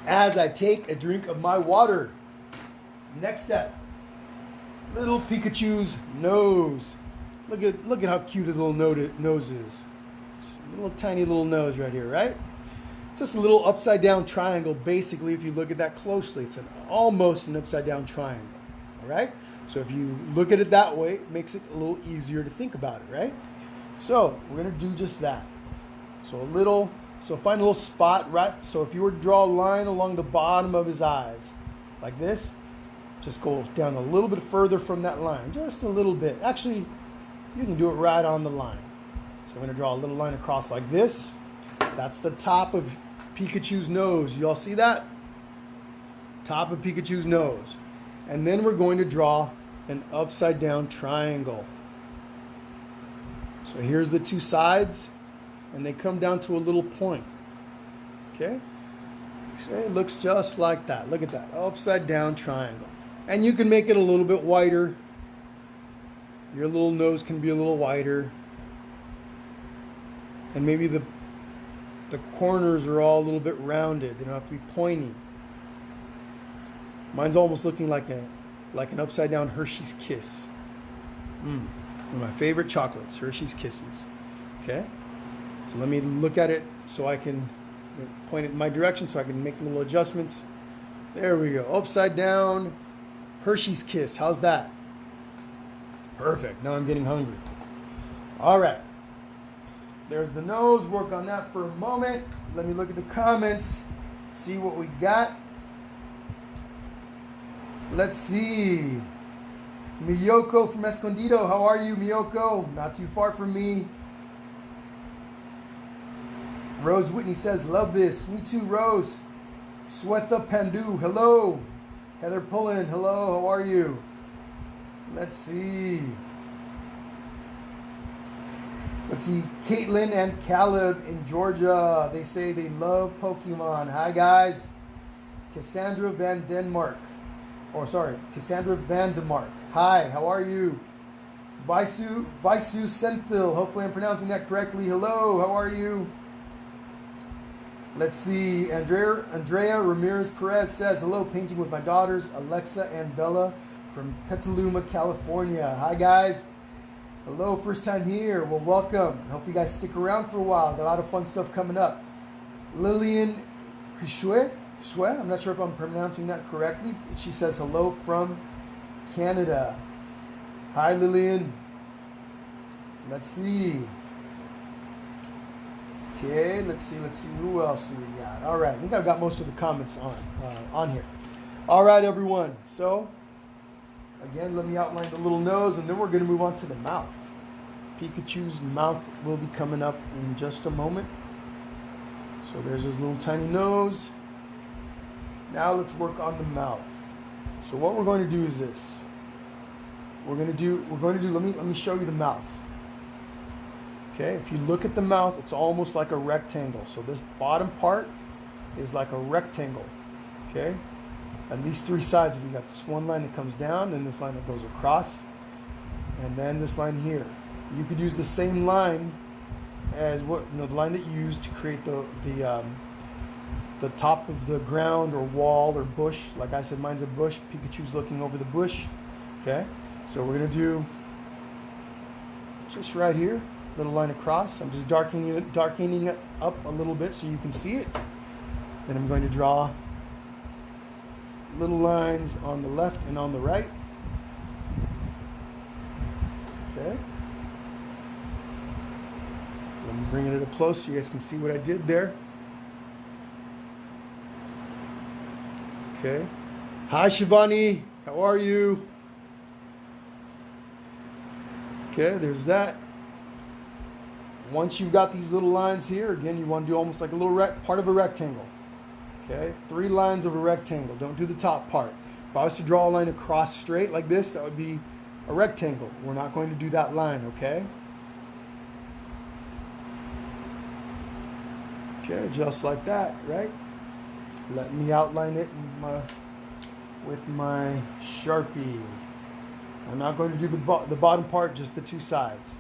As I take a drink of my water. Next step. Little Pikachu's nose. Look at how cute his little nose is. Just a little tiny little nose right here, right? It's just a little upside down triangle. Basically, if you look at that closely, it's almost an upside down triangle. All right? So if you look at it that way, it makes it a little easier to think about it, right? So we're gonna do just that. So find a little spot, right? So if you were to draw a line along the bottom of his eyes, like this, just go down a little bit further from that line, just a little bit. Actually, you can do it right on the line. So I'm gonna draw a little line across like this. That's the top of Pikachu's nose. You all see that? Top of Pikachu's nose. And then we're going to draw an upside down triangle. So here's the two sides, and they come down to a little point. Okay? So it looks just like that. Look at that. Upside down triangle. And you can make it a little bit wider. Your little nose can be a little wider. And maybe the corners are all a little bit rounded. They don't have to be pointy. Mine's almost looking like an upside down Hershey's Kiss. One of my favorite chocolates, Hershey's Kisses. Okay? So let me look at it so I can point it in my direction so I can make little adjustments. There we go. Upside down Hershey's Kiss. How's that? Perfect. Now I'm getting hungry. All right. There's the nose. Work on that for a moment. Let me look at the comments. See what we got. Let's see. Miyoko from Escondido. How are you, Miyoko? Not too far from me. Rose Whitney says, love this. Me too, Rose. Swetha Pandu. Hello. Heather Pullen. Hello. How are you? Let's see. Let's see, Caitlin and Caleb in Georgia. They say they love Pokemon. Hi, guys. Cassandra Van Denmark. Cassandra Van Denmark. Hi, how are you? Vaisu Senthil. Hopefully I'm pronouncing that correctly. Hello, how are you? Let's see, Andrea Ramirez Perez says, hello, painting with my daughters, Alexa and Bella from Petaluma, California. Hi, guys. Hello, first time here. Well, welcome. I hope you guys stick around for a while. Got a lot of fun stuff coming up. Lillian Shue, I'm not sure if I'm pronouncing that correctly. She says hello from Canada. Hi, Lillian. Let's see. Okay, let's see. Who else do we got? All right, I think I've got most of the comments on here. All right, everyone. So, again, let me outline the little nose, and then we're going to move on to the mouth. Pikachu's mouth will be coming up in just a moment. So there's his little tiny nose. Now let's work on the mouth. So what we're going to do is this. Let me show you the mouth. Okay, if you look at the mouth, it's almost like a rectangle. So this bottom part is like a rectangle. Okay, at least three sides. If you got this one line that comes down, and this line that goes across, and then this line here. You could use the same line as the line that you used to create the top of the ground or wall or bush. Like I said, mine's a bush. Pikachu's looking over the bush. Okay, so we're gonna do just right here, little line across. I'm just darkening it up a little bit so you can see it. Then I'm going to draw little lines on the left and on the right. Okay. I'm bringing it up close so you guys can see what I did there. Okay. Hi, Shivani. How are you? Okay, there's that. Once you've got these little lines here, again, you want to do almost like a little part of a rectangle. Okay, 3 lines of a rectangle. Don't do the top part. If I was to draw a line across straight like this, that would be a rectangle. We're not going to do that line, okay? Okay, just like that, right? Let me outline it with my Sharpie. I'm not going to do the bottom part, just the 2 sides,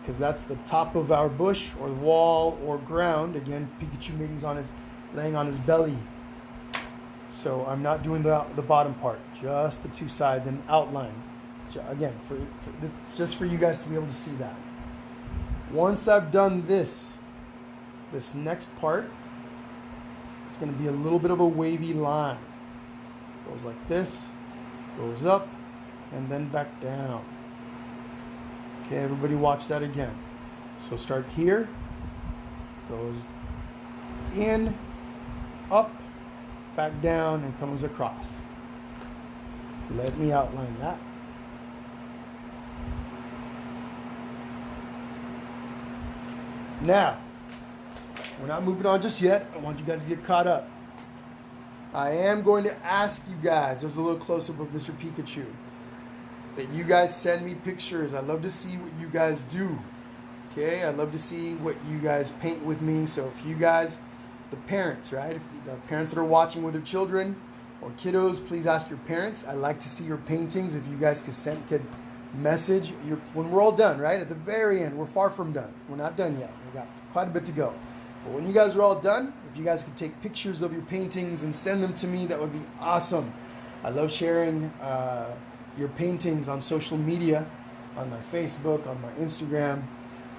because that's the top of our bush or the wall or ground. Again, Pikachu maybe is laying on his belly. So I'm not doing the bottom part, just the 2 sides and outline. Again, for this, just for you guys to be able to see that. Once I've done this next part, it's going to be a little bit of a wavy line. Goes like this, goes up, and then back down. Okay, everybody watch that again. So start here, goes in, up, back down, and comes across. Let me outline that. Now, we're not moving on just yet. I want you guys to get caught up. I am going to ask you guys, there's a little close-up of Mr. Pikachu, that you guys send me pictures. I love to see what you guys do. Okay, I love to see what you guys paint with me. So if you guys, the parents, right? If the parents that are watching with their children or kiddos, please ask your parents. I like to see your paintings. If you guys could message when we're all done, right? At the very end, we're far from done. We're not done yet. We've got quite a bit to go. But when you guys are all done, if you guys could take pictures of your paintings and send them to me, that would be awesome. I love sharing your paintings on social media, on my Facebook, on my Instagram.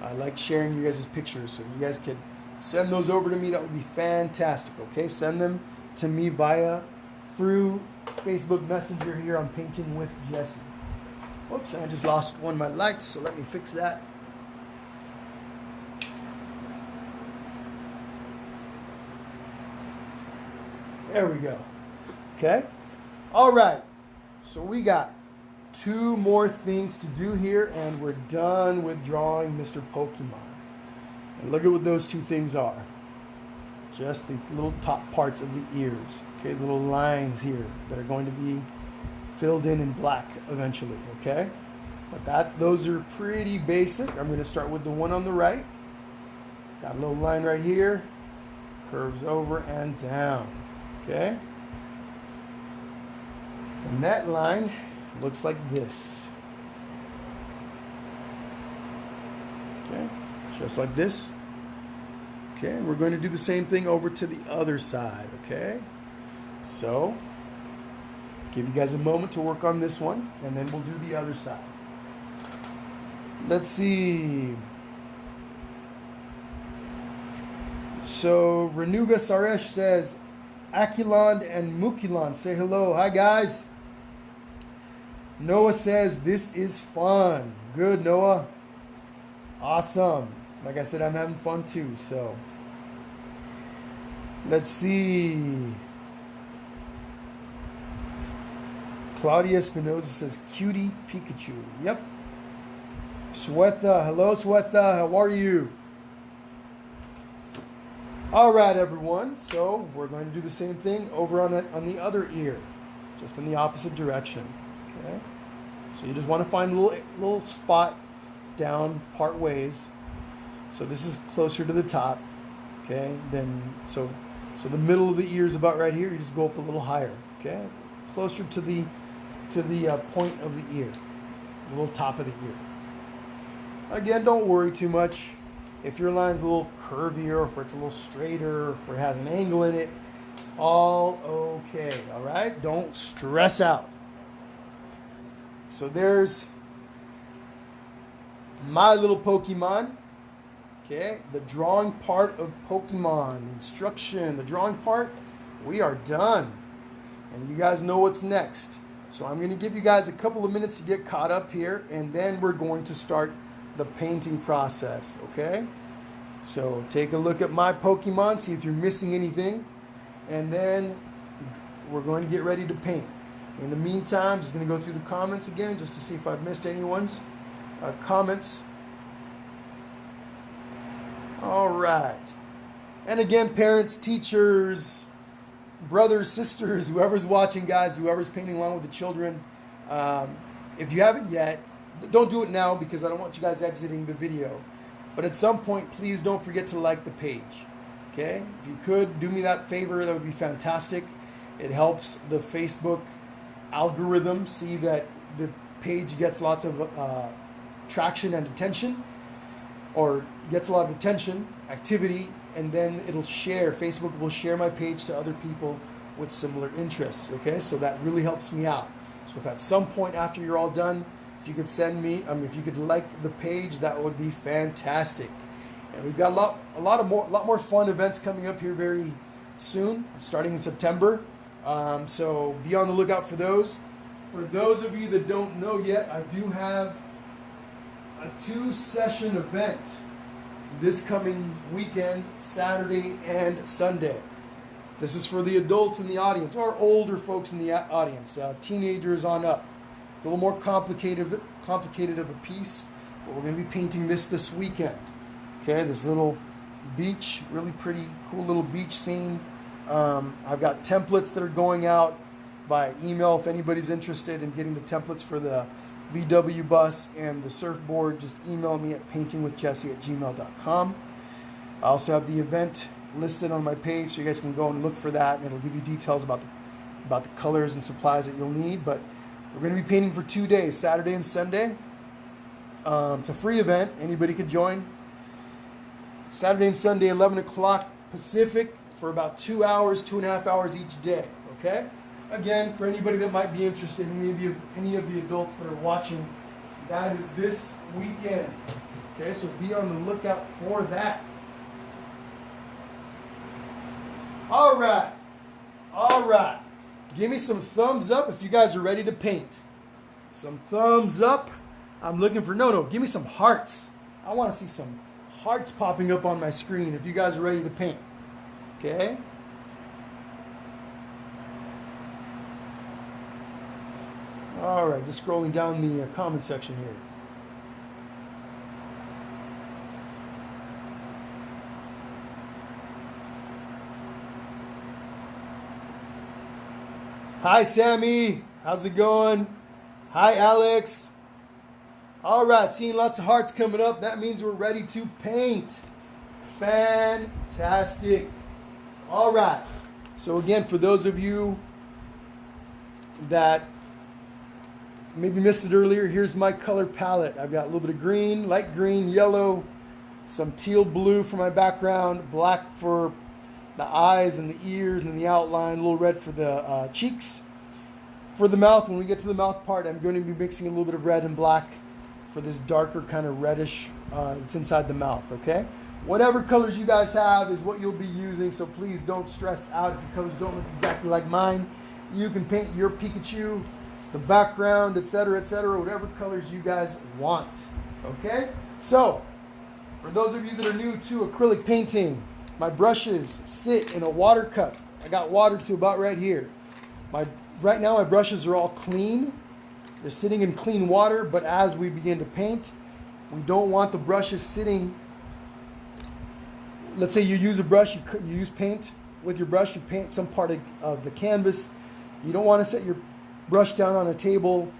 I like sharing you guys' pictures. So if you guys could send those over to me, that would be fantastic. Okay, send them to me through Facebook Messenger here on Painting with Jesse. Whoops, I just lost one of my lights, so let me fix that. There we go. Okay? All right. So we got 2 more things to do here, and we're done with drawing Mr. Pokemon. And look at what those 2 things are. Just the little top parts of the ears. Okay, little lines here that are going to be filled in black eventually. Okay? But those are pretty basic. I'm going to start with the one on the right. Got a little line right here. Curves over and down. Okay? And that line looks like this. Okay? Just like this. Okay, and we're going to do the same thing over to the other side. Okay? So, give you guys a moment to work on this one, and then we'll do the other side. Let's see. So, Renuga Saresh says, Akiland and Mukiland say hello. Hi, guys. Noah says, this is fun. Good, Noah. Awesome. Like I said, I'm having fun too, so. Let's see. Claudia Espinoza says, cutie Pikachu. Yep. Swetha. Hello, Swetha. How are you? All right, everyone. So we're going to do the same thing over on the other ear, just in the opposite direction. Okay. So you just want to find a little spot down part ways. So this is closer to the top. Okay. Then so the middle of the ear is about right here. You just go up a little higher. Okay. Closer to the point of the ear, the little top of the ear. Again, don't worry too much. If your line's a little curvier, or if it's a little straighter, or if it has an angle in it, all okay, all right? Don't stress out. So there's my little Pokemon, okay? The drawing part of Pokemon, the instruction, the drawing part, we are done. And you guys know what's next. So I'm going to give you guys a couple of minutes to get caught up here, and then we're going to start the painting process, okay? So take a look at my Pokemon, see if you're missing anything, and then we're going to get ready to paint. In the meantime, just going to go through the comments again just to see if I've missed anyone's comments. All right. And again, parents, teachers, brothers, sisters, whoever's watching, guys, whoever's painting along with the children, if you haven't yet, don't do it now because I don't want you guys exiting the video. But at some point, please don't forget to like the page. Okay? If you could do me that favor, that would be fantastic. It helps the Facebook algorithm see that the page gets lots of traction and attention, or gets a lot of attention, activity, and then it'll share. Facebook will share my page to other people with similar interests. Okay? So that really helps me out. So if at some point after you're all done, if you could send me, if you could like the page, that would be fantastic. And we've got a lot more fun events coming up here very soon, starting in September. So be on the lookout for those. For those of you that don't know yet, I do have a 2-session event this coming weekend, Saturday and Sunday. This is for the adults in the audience, or older folks in the audience, teenagers on up. It's a little more complicated of a piece, but we're going to be painting this weekend. Okay, this little beach, really pretty, cool little beach scene. I've got templates that are going out by email. If anybody's interested in getting the templates for the VW bus and the surfboard, just email me at paintingwithjesse@gmail.com. I also have the event listed on my page, so you guys can go and look for that, and it'll give you details about the colors and supplies that you'll need. But we're going to be painting for 2 days, Saturday and Sunday. It's a free event. Anybody could join. Saturday and Sunday, 11 o'clock Pacific, for about 2 hours, 2.5 hours each day. Okay? Again, for anybody that might be interested, any of the adults that are watching, that is this weekend. Okay? So be on the lookout for that. All right. All right. Give me some thumbs up if you guys are ready to paint. Some thumbs up. I'm looking for, give me some hearts. I want to see some hearts popping up on my screen if you guys are ready to paint. Okay? All right, just scrolling down the comment section here. Hi, Sammy. How's it going? Hi, Alex. All right, seeing lots of hearts coming up. That means we're ready to paint. Fantastic. All right. So again, for those of you that maybe missed it earlier, here's my color palette. I've got a little bit of green, light green, yellow, some teal blue for my background, black for the eyes and the ears and the outline, a little red for the cheeks. For the mouth, when we get to the mouth part, I'm going to be mixing a little bit of red and black for this darker kind of reddish, it's inside the mouth, okay? Whatever colors you guys have is what you'll be using, so please don't stress out if your colors don't look exactly like mine. You can paint your Pikachu, the background, etc., whatever colors you guys want, okay? So, for those of you that are new to acrylic painting, my brushes sit in a water cup. I got water to about right here. Right now my brushes are all clean. They're sitting in clean water, but as we begin to paint, we don't want the brushes sitting. Let's say you use a brush, you use paint with your brush, you paint some part of the canvas. You don't want to set your brush down on a table.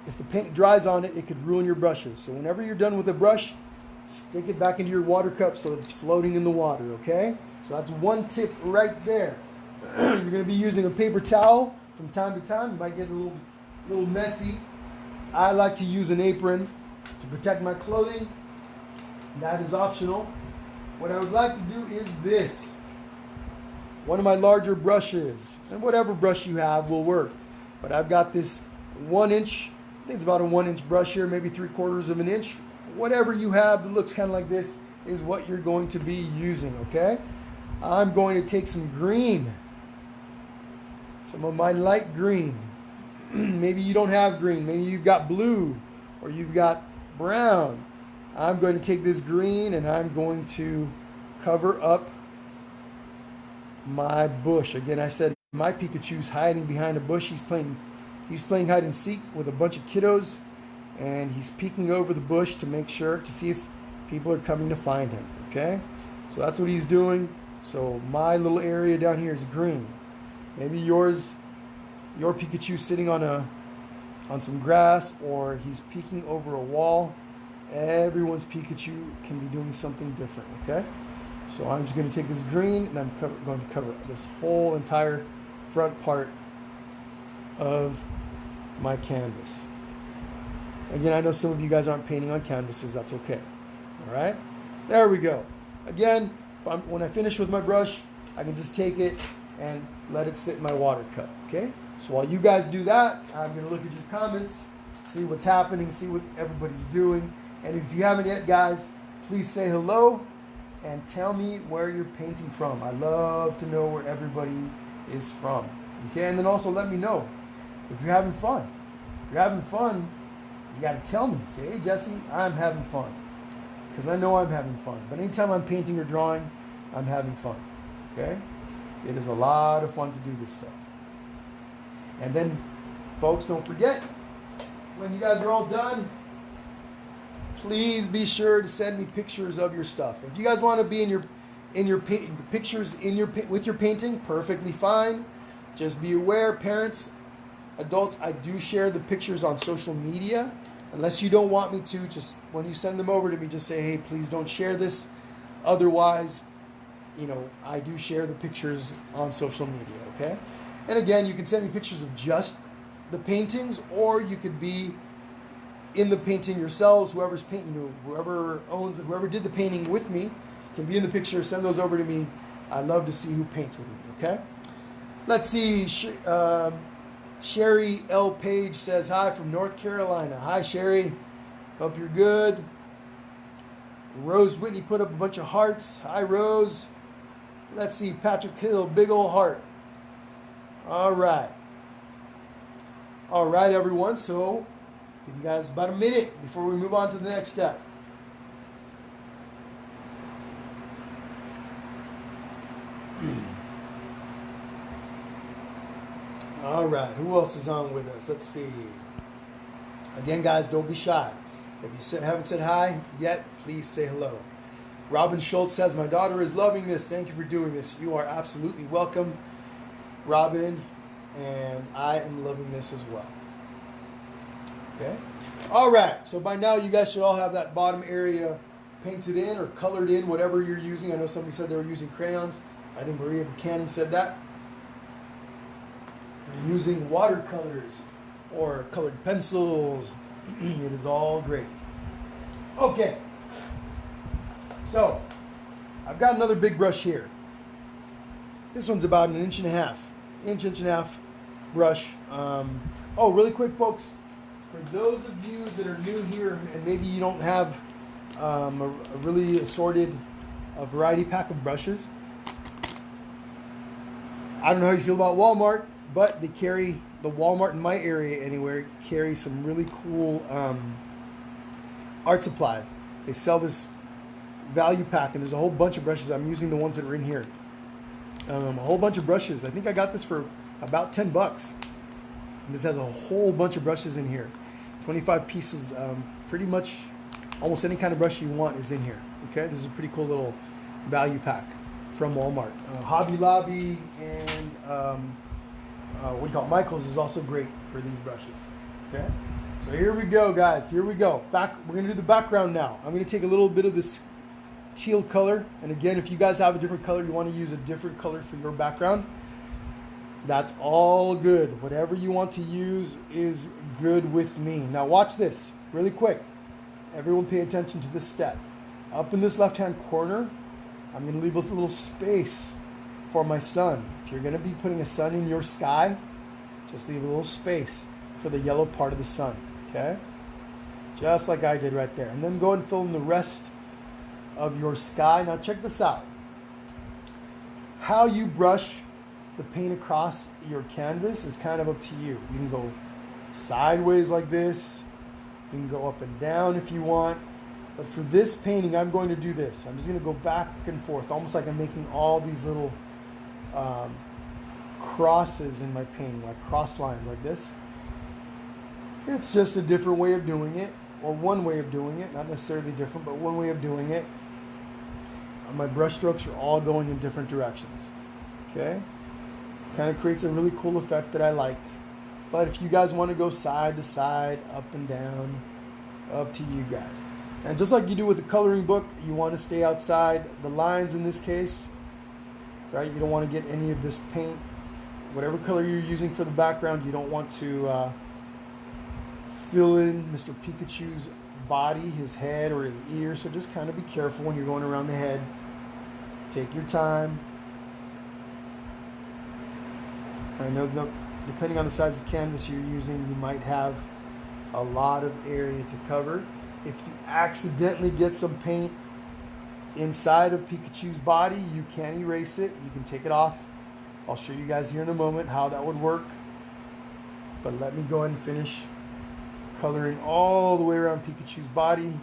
If the paint dries on it, it could ruin your brushes. So whenever you're done with a brush, stick it back into your water cup so that it's floating in the water, okay? So that's one tip right there. You're going to be using a paper towel from time to time. You might get a little messy. I like to use an apron to protect my clothing. That is optional. What I would like to do is this. One of my larger brushes, and whatever brush you have will work. But I've got this 1 inch, I think it's about a 1 inch brush here, maybe 3/4 of an inch. Whatever you have that looks kind of like this is what you're going to be using, okay? I'm going to take some green, some of my light green. Maybe you don't have green, maybe you've got blue or you've got brown. I'm going to take this green and I'm going to cover up my bush. Again, I said my Pikachu's hiding behind a bush. He's playing hide and seek with a bunch of kiddos, and he's peeking over the bush to make sure to see if people are coming to find him, okay? So that's what he's doing. So my little area down here is green. Maybe your Pikachu's sitting on some grass, or he's peeking over a wall. Everyone's Pikachu can be doing something different, okay? So I'm just going to take this green and I'm going to cover this whole entire front part of my canvas. Again, I know some of you guys aren't painting on canvases. That's okay. All right? There we go. Again, when I finish with my brush, I can just take it and let it sit in my water cup, okay? So while you guys do that, I'm going to look at your comments, see what's happening, see what everybody's doing. And if you haven't yet, guys, please say hello and tell me where you're painting from. I love to know where everybody is from. Okay, and then also let me know if you're having fun. If you're having fun, you got to tell me. Say, hey, Jesse, I'm having fun. Because I know I'm having fun. But anytime I'm painting or drawing, I'm having fun. Okay? It is a lot of fun to do this stuff. And then, folks, don't forget, when you guys are all done, please be sure to send me pictures of your stuff. If you guys want to be in your pictures with your painting, perfectly fine. Just be aware, parents, adults, I do share the pictures on social media. Unless you don't want me to, just when you send them over to me, just say, hey, please don't share this. Otherwise, I do share the pictures on social media, okay? And again, you can send me pictures of just the paintings, or you could be in the painting yourselves. Whoever's painting, whoever did the painting with me can be in the picture. Send those over to me. I love to see who paints with me, okay? Let's see. Sherry L. Page says hi from North Carolina. Hi, Sherry. Hope you're good. Rose Whitney put up a bunch of hearts. Hi, Rose. Let's see. Patrick Hill, big old heart. All right. All right, everyone. So, give you guys about a minute before we move on to the next step. All right, who else is on with us? Let's see. Again, guys, don't be shy. If you haven't said hi yet, please say hello. Robin Schultz says, my daughter is loving this. Thank you for doing this. You are absolutely welcome, Robin, and I am loving this as well. Okay? All right, so by now you guys should all have that bottom area painted in or colored in, whatever you're using. I know somebody said they were using crayons. I think Maria Buchanan said that. You're using watercolors or colored pencils. It is all great. Okay, so I've got another big brush here. This one's about an inch and a half brush. Oh, really quick, folks. For those of you that are new here and maybe you don't have a really assorted variety pack of brushes, I don't know how you feel about Walmart, but they carry, the Walmart in my area anywhere, carry some really cool art supplies. They sell this value pack and there's a whole bunch of brushes. I'm using the ones that are in here. A whole bunch of brushes. I think I got this for about 10 bucks. And this has a whole bunch of brushes in here. 25 pieces, pretty much almost any kind of brush you want is in here. Okay, this is a pretty cool little value pack from Walmart. Hobby Lobby and what do you call it? Michael's is also great for these brushes. Okay, so here we go, guys. Here we go. We're gonna do the background now. I'm gonna take a little bit of this teal color, and again, if you guys have a different color, you want to use a different color for your background, that's all good. Whatever you want to use is good with me. Now watch this really quick. Everyone pay attention to this step. Up in this left hand corner, I'm going to leave us a little space for my sun. If you're going to be putting a sun in your sky, just leave a little space for the yellow part of the sun. Okay, just like I did right there. And then go and fill in the rest of your sky. Now check this out. How you brush the paint across your canvas is kind of up to you. You can go sideways like this. You can go up and down if you want. But for this painting, I'm going to do this. I'm just going to go back and forth, almost like I'm making all these little crosses in my painting, like cross lines like this. It's just a different way of doing it, or one way of doing it. Not necessarily different, but one way of doing it. My brush strokes are all going in different directions. Okay? Kind of creates a really cool effect that I like. But if you guys want to go side to side, up and down, up to you guys. And just like you do with a coloring book, you want to stay outside the lines in this case, right? You don't want to get any of this paint. Whatever color you're using for the background, you don't want to fill in Mr. Pikachu's body, his head or his ear. So just kind of be careful when you're going around the head. Take your time. I know that depending on the size of canvas you're using, you might have a lot of area to cover. If you accidentally get some paint inside of Pikachu's body, you can erase it. You can take it off. I'll show you guys here in a moment how that would work. But let me go ahead and finish coloring all the way around Pikachu's body.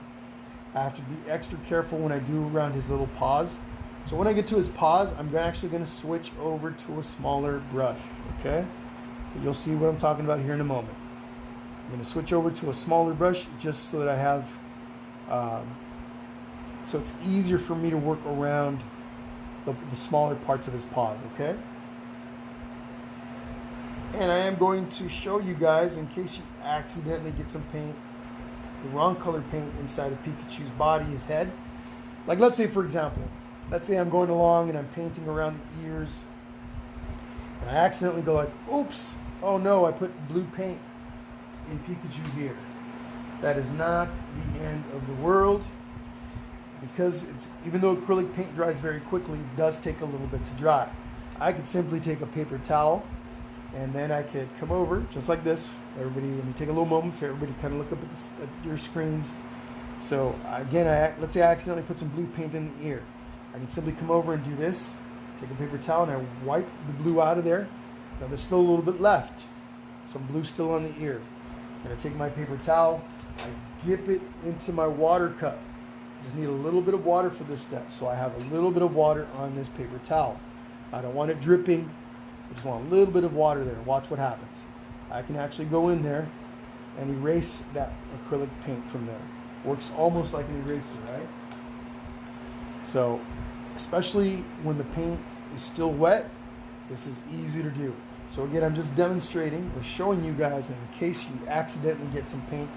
I have to be extra careful when I do around his little paws. So when I get to his paws, I'm actually going to switch over to a smaller brush. Okay? You'll see what I'm talking about here in a moment. I'm going to switch over to a smaller brush just so that I have, so it's easier for me to work around the smaller parts of his paws, okay? And I am going to show you guys, in case you accidentally get some paint, the wrong color paint inside of Pikachu's body, his head. Like let's say, for example, let's say I'm going along and I'm painting around the ears, and I accidentally go like, oops, oh no, I put blue paint in Pikachu's ear. That is not the end of the world, because even though acrylic paint dries very quickly, it does take a little bit to dry. I could simply take a paper towel and then I could come over just like this. Everybody, let me take a little moment for everybody to kind of look up at your screens. So again, let's say I accidentally put some blue paint in the ear. I can simply come over and do this, take a paper towel and I wipe the blue out of there. Now there's still a little bit left. Some blue still on the ear. I'm going to take my paper towel, I dip it into my water cup. Just need a little bit of water for this step. So I have a little bit of water on this paper towel. I don't want it dripping. I just want a little bit of water there. Watch what happens. I can actually go in there and erase that acrylic paint from there. Works almost like an eraser, right? So, especially when the paint is still wet, this is easy to do. So again, I'm just demonstrating or showing you guys in case you accidentally get some paint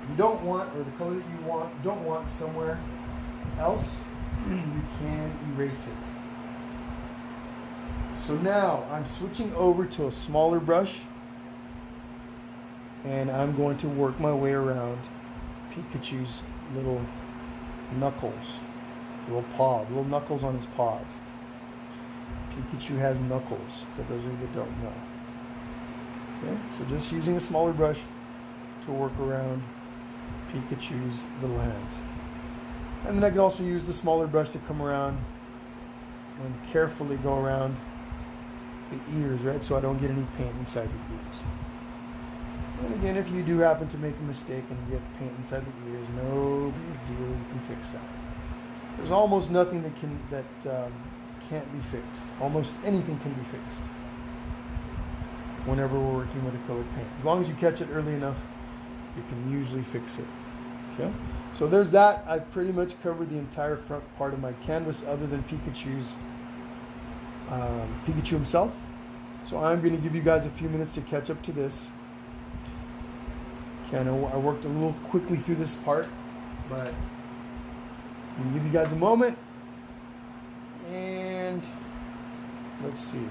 you don't want, or the color that you don't want somewhere else, you can erase it. So now I'm switching over to a smaller brush, and I'm going to work my way around Pikachu's little knuckles, little knuckles on his paws. Pikachu has knuckles, for those of you that don't know. Okay, so just using a smaller brush to work around Pikachu's little hands. And then I can also use the smaller brush to come around and carefully go around the ears, right? So I don't get any paint inside the ears. And again, if you do happen to make a mistake and get paint inside the ears, no big deal, you can fix that. There's almost nothing that can't be fixed. Almost anything can be fixed whenever we're working with acrylic paint. As long as you catch it early enough, you can usually fix it. Okay? So there's that. I've pretty much covered the entire front part of my canvas other than Pikachu himself. So I'm going to give you guys a few minutes to catch up to this. Okay, I know I worked a little quickly through this part, but I'm going to give you guys a moment. And let's see.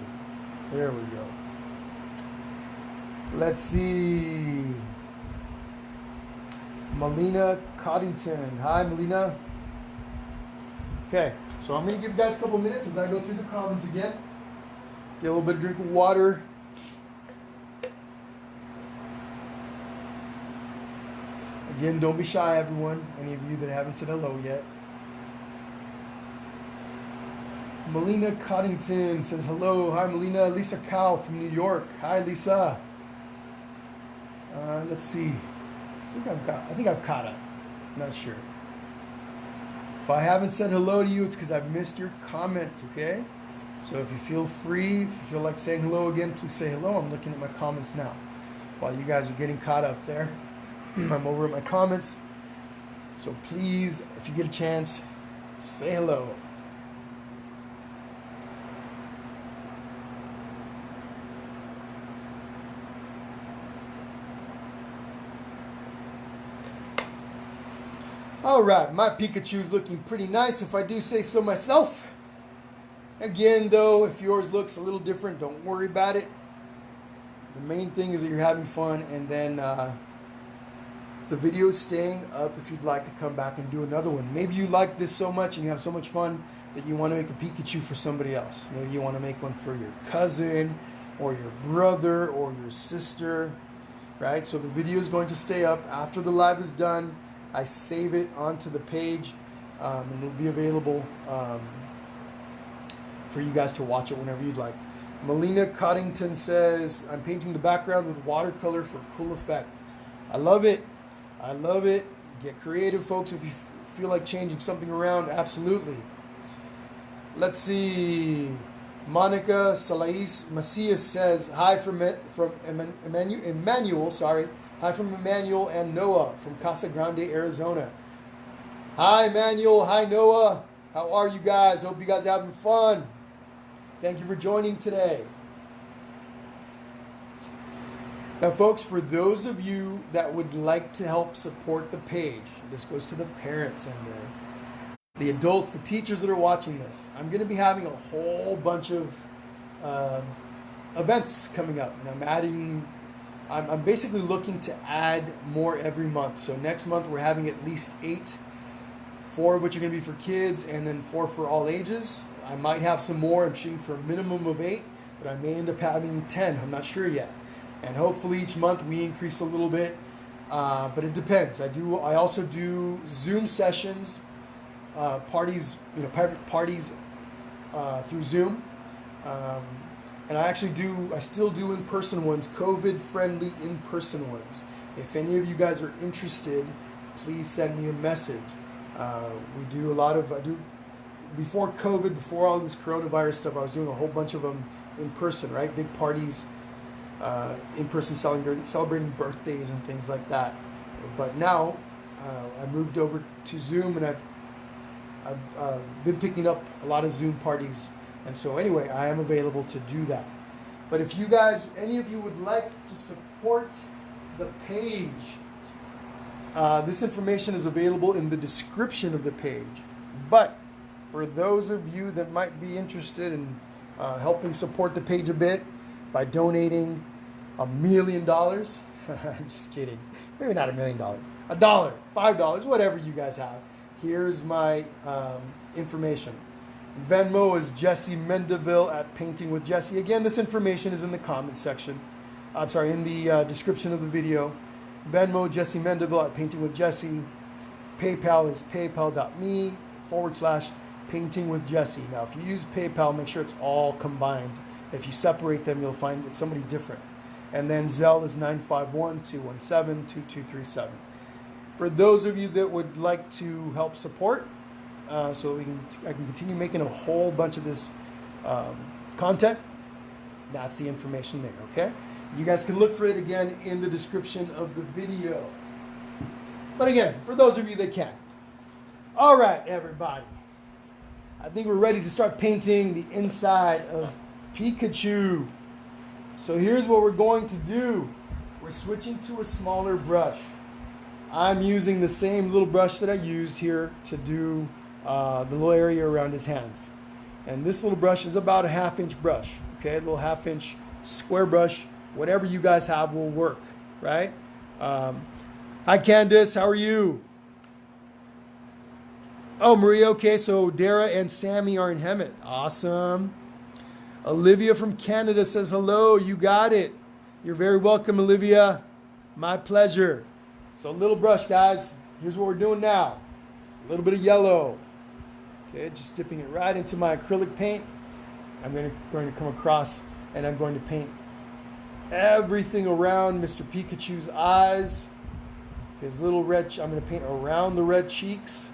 There we go. Let's see. Melina Coddington. Hi, Melina. Okay, so I'm going to give you guys a couple minutes as I go through the comments again. Get a little bit of drink of water. Again, don't be shy, everyone. Any of you that haven't said hello yet. Melina Coddington says hello. Hi, Melina. Lisa Cow from New York. Hi, Lisa. Let's see. I think I've caught up. Not sure. If I haven't said hello to you, it's because I've missed your comment, okay? So if you feel free, if you feel like saying hello again, please say hello. I'm looking at my comments now. While you guys are getting caught up there, I'm over at my comments. So please, if you get a chance, say hello. Alright, my Pikachu's looking pretty nice if I do say so myself. Again though, if yours looks a little different, don't worry about it. The main thing is that you're having fun, and then the video is staying up if you'd like to come back and do another one. Maybe you like this so much and you have so much fun that you want to make a Pikachu for somebody else. Maybe you want to make one for your cousin or your brother or your sister, right? So the video is going to stay up after the live is done. I save it onto the page, and it'll be available for you guys to watch it whenever you'd like. Melina Coddington says, I'm painting the background with watercolor for cool effect. I love it. I love it. Get creative, folks. If you feel like changing something around, absolutely. Let's see. Monica Salais Macias says, hi from Emmanuel, sorry. Hi from Emmanuel and Noah from Casa Grande, Arizona. Hi, Emmanuel. Hi, Noah. How are you guys? Hope you guys are having fun. Thank you for joining today. Now, folks, for those of you that would like to help support the page, this goes to the parents and the adults, the teachers that are watching this. I'm going to be having a whole bunch of events coming up, and I'm basically looking to add more every month. So next month we're having at least 8, 4 of which are going to be for kids, and then 4 for all ages. I might have some more. I'm shooting for a minimum of 8, but I may end up having 10. I'm not sure yet. And hopefully each month we increase a little bit, but it depends. I also do Zoom sessions, parties, private parties through Zoom. And I still do in-person ones, COVID-friendly in-person ones. If any of you guys are interested, please send me a message. Before COVID, before all this coronavirus stuff, I was doing a whole bunch of them in person, right? Big parties, in person celebrating birthdays and things like that. But now, I moved over to Zoom, and I've been picking up a lot of Zoom parties. And so anyway, I am available to do that. But if any of you would like to support the page, This information is available in the description of the page. But for those of you that might be interested in helping support the page a bit by donating $1 million, just kidding, maybe not $1 million, $1, $5, whatever you guys have. Here's my information. Venmo is Jesse Mendeville at Painting with Jesse. Again, this information is in the comment section. I'm sorry, in the description of the video. Venmo, Jesse Mendeville at Painting with Jesse. PayPal is paypal.me/Painting with Jesse. Now, if you use PayPal, make sure it's all combined. If you separate them, you'll find it's somebody different. And then Zelle is 951-217-2237. For those of you that would like to help support, so that I can continue making a whole bunch of this content, that's the information there, okay? You guys can look for it again in the description of the video. But again, for those of you that can. All right, everybody. I think we're ready to start painting the inside of Pikachu. So here's what we're going to do. We're switching to a smaller brush. I'm using the same little brush that I used here to do the little area around his hands. And this little brush is about a 1/2 inch brush. Okay, a little 1/2 inch square brush. Whatever you guys have will work, right? Hi, Candace. How are you? Oh, Maria. Okay, so Dara and Sammy are in Hemet. Awesome. Olivia from Canada says hello. You got it. You're very welcome, Olivia. My pleasure. So a little brush, guys. Here's what we're doing now. A little bit of yellow. Okay, just dipping it right into my acrylic paint. I'm going to come across and I'm going to paint everything around Mr. Pikachu's eyes. His little red, I'm going to paint around the red cheeks.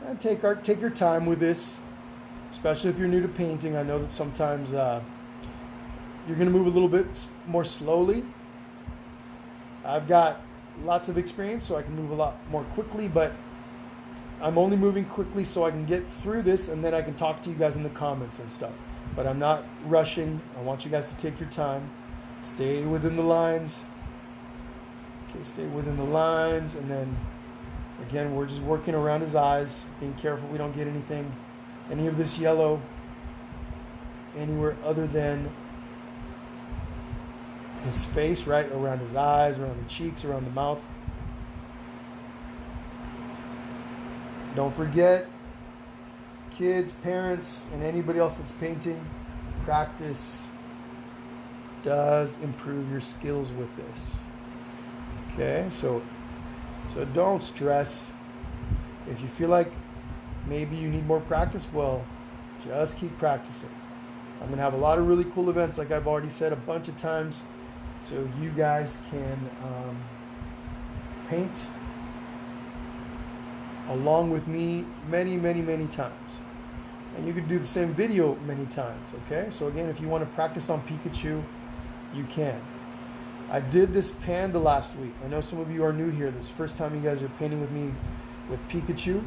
And take your time with this, especially if you're new to painting. I know that sometimes you're going to move a little bit more slowly. I've got lots of experience, so I can move a lot more quickly, but I'm only moving quickly so I can get through this, and then I can talk to you guys in the comments and stuff. But I'm not rushing. I want you guys to take your time. Stay within the lines. Okay, stay within the lines, and then again, we're just working around his eyes, being careful we don't get any of this yellow anywhere other than his face, right around his eyes, around the cheeks, around the mouth. Don't forget, kids, parents, and anybody else that's painting, practice does improve your skills with this. Okay, so don't stress. If you feel like maybe you need more practice, well, just keep practicing. I'm going to have a lot of really cool events, like I've already said a bunch of times, so you guys can paint along with me many, many, many times. And you can do the same video many times, okay? So again, if you want to practice on Pikachu, you can. I did this panda last week. I know some of you are new here. This is the first time you guys are painting with me with Pikachu.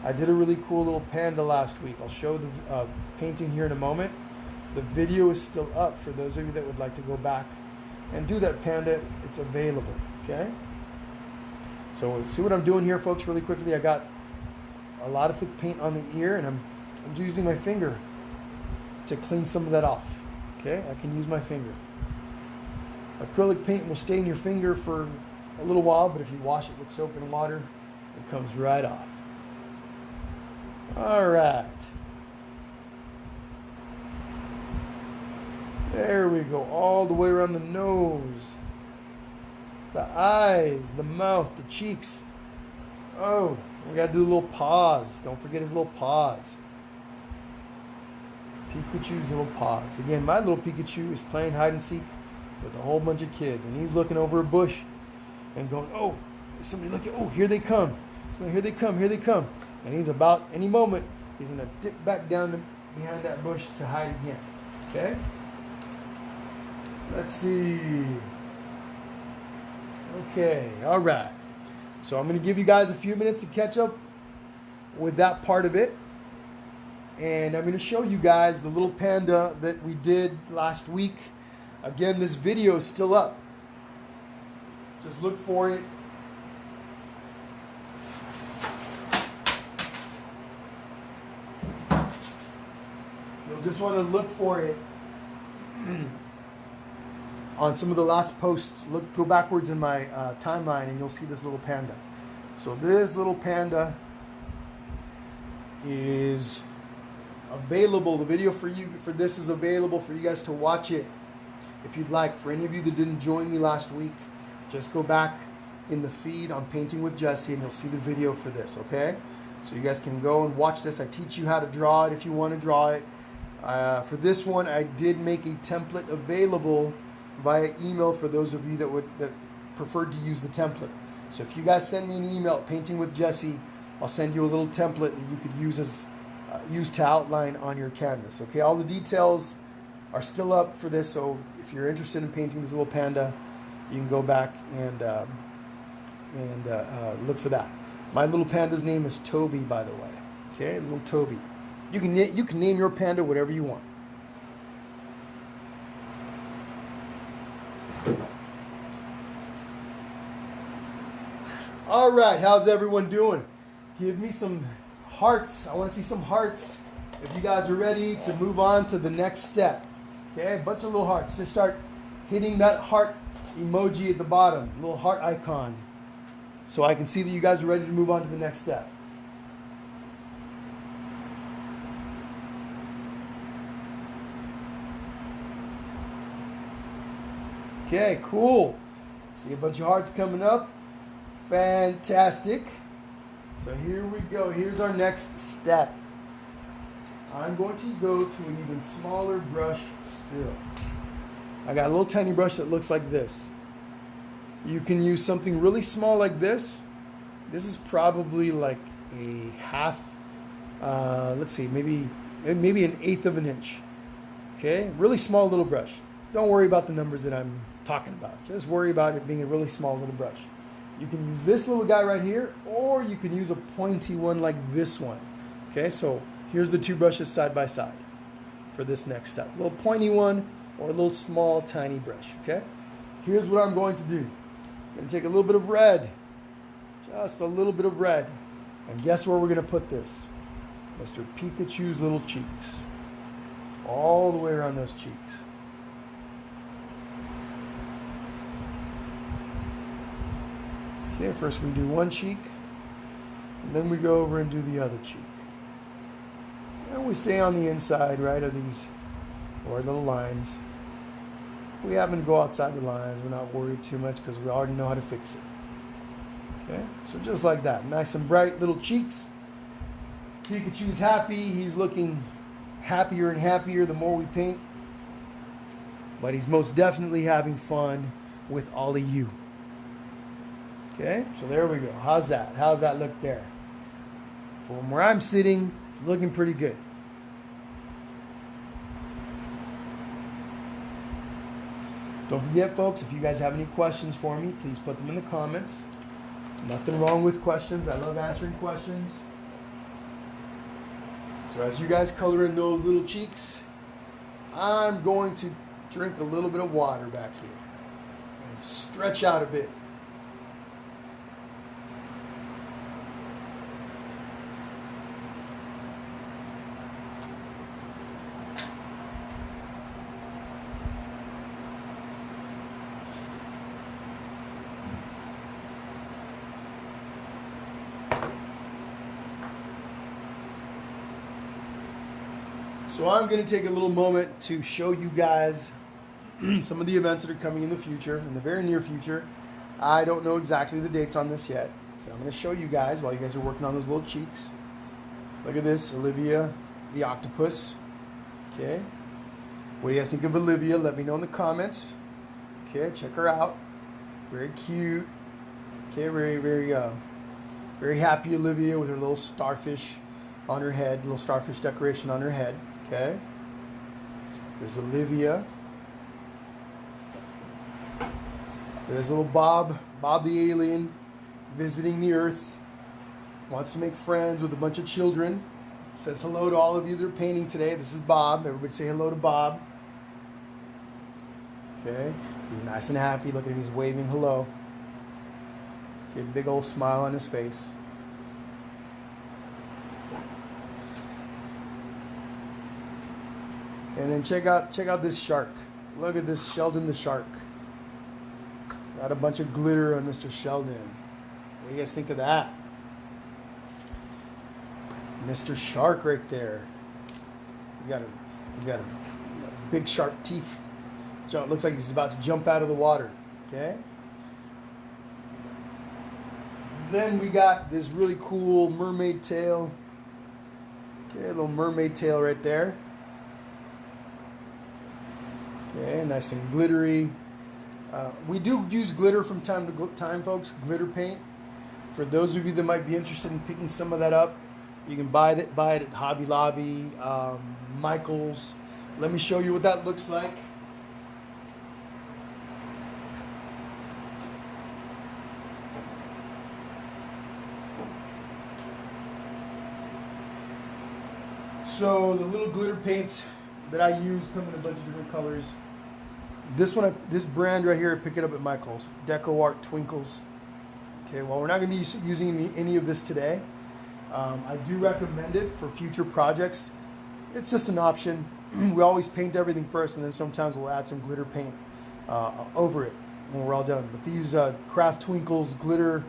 I did a really cool little panda last week. I'll show the painting here in a moment. The video is still up for those of you that would like to go back and do that panda. It's available, okay? So see what I'm doing here, folks, really quickly. I got a lot of thick paint on the ear, and I'm using my finger to clean some of that off, okay? I can use my finger. Acrylic paint will stay in your finger for a little while, but if you wash it with soap and water, it comes right off. All right. There we go, all the way around the nose, the eyes, the mouth, the cheeks. Oh, we got to do a little paws. Don't forget his little paws. Pikachu's little paws. Again, my little Pikachu is playing hide and seek with a whole bunch of kids, and he's looking over a bush and going, oh, is somebody looking, oh, here they come. So here they come, here they come. And he's about, any moment, he's going to dip back down behind that bush to hide again. Okay? Let's see. Okay, all right. So I'm going to give you guys a few minutes to catch up with that part of it. And I'm going to show you guys the little panda that we did last week. Again, this video is still up. Just look for it just want to look for it on some of the last posts. Go backwards in my timeline and you'll see this little panda. So this little panda is available. The video for this is available for you guys to watch it if you'd like. For any of you that didn't join me last week, just go back in the feed on Painting with Jesse and you'll see the video for this, okay? So you guys can go and watch this. I teach you how to draw it if you want to draw it. For this one, I did make a template available via email for those of you that preferred to use the template. So if you guys send me an email, Painting with Jesse, I'll send you a little template that you could use to outline on your canvas. Okay, all the details are still up for this. So if you're interested in painting this little panda, you can go back and look for that. My little panda's name is Toby, by the way. Okay, little Toby. You can name your panda whatever you want. All right, how's everyone doing? Give me some hearts. I want to see some hearts if you guys are ready to move on to the next step. Okay, a bunch of little hearts. Just start hitting that heart emoji at the bottom, little heart icon, so I can see that you guys are ready to move on to the next step. Okay, cool. See a bunch of hearts coming up. Fantastic. So here we go. Here's our next step. I'm going to go to an even smaller brush still. I got a little tiny brush that looks like this. You can use something really small like this. This is probably like a half, let's see, maybe an 1/8 of an inch. Okay, really small little brush. Don't worry about the numbers that I'm talking about. Just worry about it being a really small little brush. You can use this little guy right here, or you can use a pointy one like this one. Okay, so here's the two brushes side by side for this next step. A little pointy one or a little small tiny brush. Okay, here's what I'm going to do. I'm going to take a little bit of red, just a little bit of red, and guess where we're going to put this? Mr. Pikachu's little cheeks, all the way around those cheeks. Okay, first we do one cheek, and then we go over and do the other cheek. And we stay on the inside, right, of these or little lines. We happen to go outside the lines. We're not worried too much because we already know how to fix it. Okay, so just like that. Nice and bright little cheeks. Pikachu's happy. He's looking happier and happier the more we paint. But he's most definitely having fun with all of you. Okay, so there we go. How's that? How's that look there? From where I'm sitting, it's looking pretty good. Don't forget, folks, if you guys have any questions for me, please put them in the comments. Nothing wrong with questions. I love answering questions. So as you guys color in those little cheeks, I'm going to drink a little bit of water back here and stretch out a bit. So I'm going to take a little moment to show you guys some of the events that are coming in the future, in the very near future. I don't know exactly the dates on this yet, but I'm going to show you guys while you guys are working on those little cheeks. Look at this, Olivia the octopus. Okay. What do you guys think of Olivia? Let me know in the comments. Okay, check her out. Very cute. Okay, very happy Olivia with her little starfish on her head, little starfish decoration on her head. Okay, there's Olivia. There's little Bob the alien, visiting the Earth. Wants to make friends with a bunch of children. Says hello to all of you that are painting today. This is Bob. Everybody say hello to Bob. Okay, he's nice and happy. Look at him, he's waving hello. Okay, big old smile on his face. And then check out this shark. Look at this Sheldon the shark. Got a bunch of glitter on Mr. Sheldon. What do you guys think of that? Mr. Shark right there. He's got a big sharp teeth. So it looks like he's about to jump out of the water. Okay. Then we got this really cool mermaid tail. Okay, a little mermaid tail right there. Okay, nice and glittery. We do use glitter from time to time, folks. Glitter paint. For those of you that might be interested in picking some of that up, you can buy it at Hobby Lobby, Michael's. Let me show you what that looks like. So the little glitter paints that I use come in a bunch of different colors. This brand right here, I pick it up at Michael's. Deco Art Twinkles. Okay, well, we're not going to be using any of this today. I do recommend it for future projects. It's just an option. We always paint everything first, and then sometimes we'll add some glitter paint over it when we're all done. But these Craft Twinkles glitter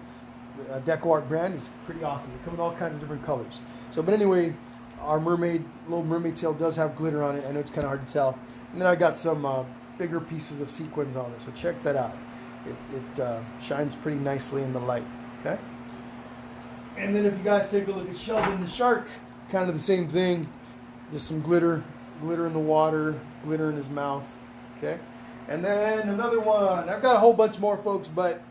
Deco Art brand is pretty awesome. They come in all kinds of different colors. So, but anyway, our little mermaid tail does have glitter on it. I know it's kind of hard to tell. And then I got some bigger pieces of sequins on it, so check that out. It shines pretty nicely in the light. Okay. And then if you guys take a look at Sheldon the shark, kind of the same thing. There's some glitter in the water, glitter in his mouth. Okay. And then another one. I've got a whole bunch more, folks, but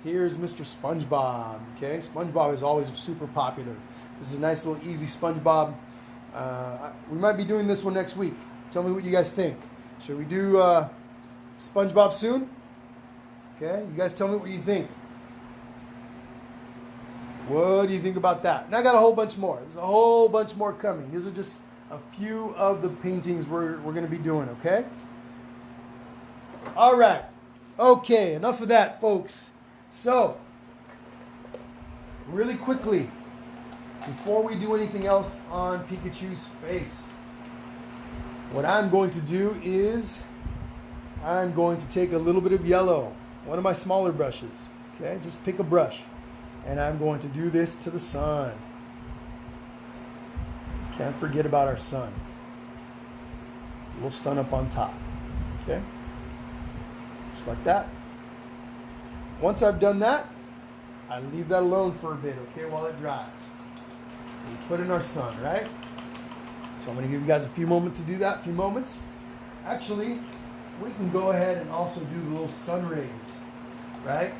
here's Mr. SpongeBob. Okay. SpongeBob is always super popular. This is a nice little easy SpongeBob. We might be doing this one next week. Tell me what you guys think. Should we do SpongeBob soon? Okay, you guys tell me what you think. What do you think about that? And I got a whole bunch more. There's a whole bunch more coming. These are just a few of the paintings we're going to be doing, okay? All right. Okay, enough of that, folks. So, really quickly, before we do anything else on Pikachu's face, what I'm going to do is I'm going to take a little bit of yellow, one of my smaller brushes, okay? Just pick a brush, and I'm going to do this to the sun. Can't forget about our sun. A little sun up on top, okay? Just like that. Once I've done that, I leave that alone for a bit, okay, while it dries. We put in our sun, right? So I'm going to give you guys a few moments to do that, a few moments. Actually, we can go ahead and also do the little sun rays, right?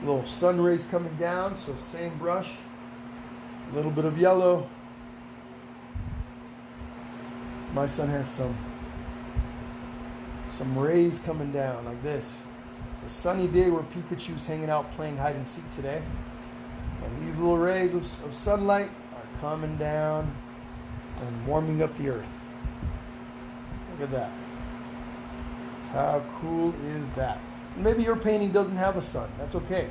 Little sun rays coming down, so same brush, a little bit of yellow. My son has some rays coming down like this. It's a sunny day where Pikachu's hanging out playing hide and seek today. And these little rays of sunlight are coming down and warming up the earth. Look at that. How cool is that? Maybe your painting doesn't have a sun. That's okay.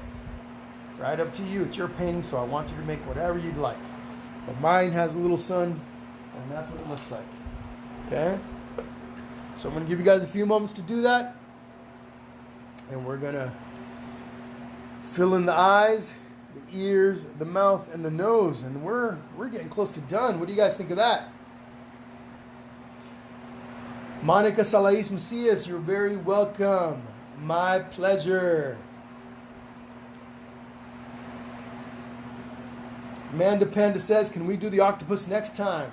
Right up to you. It's your painting, so I want you to make whatever you'd like. But mine has a little sun, and that's what it looks like. Okay? So I'm going to give you guys a few moments to do that. And we're going to fill in the eyes, the ears, the mouth, and the nose. And we're getting close to done. What do you guys think of that? Monica Salais Macias, you're very welcome. My pleasure. Manda Panda says, can we do the octopus next time?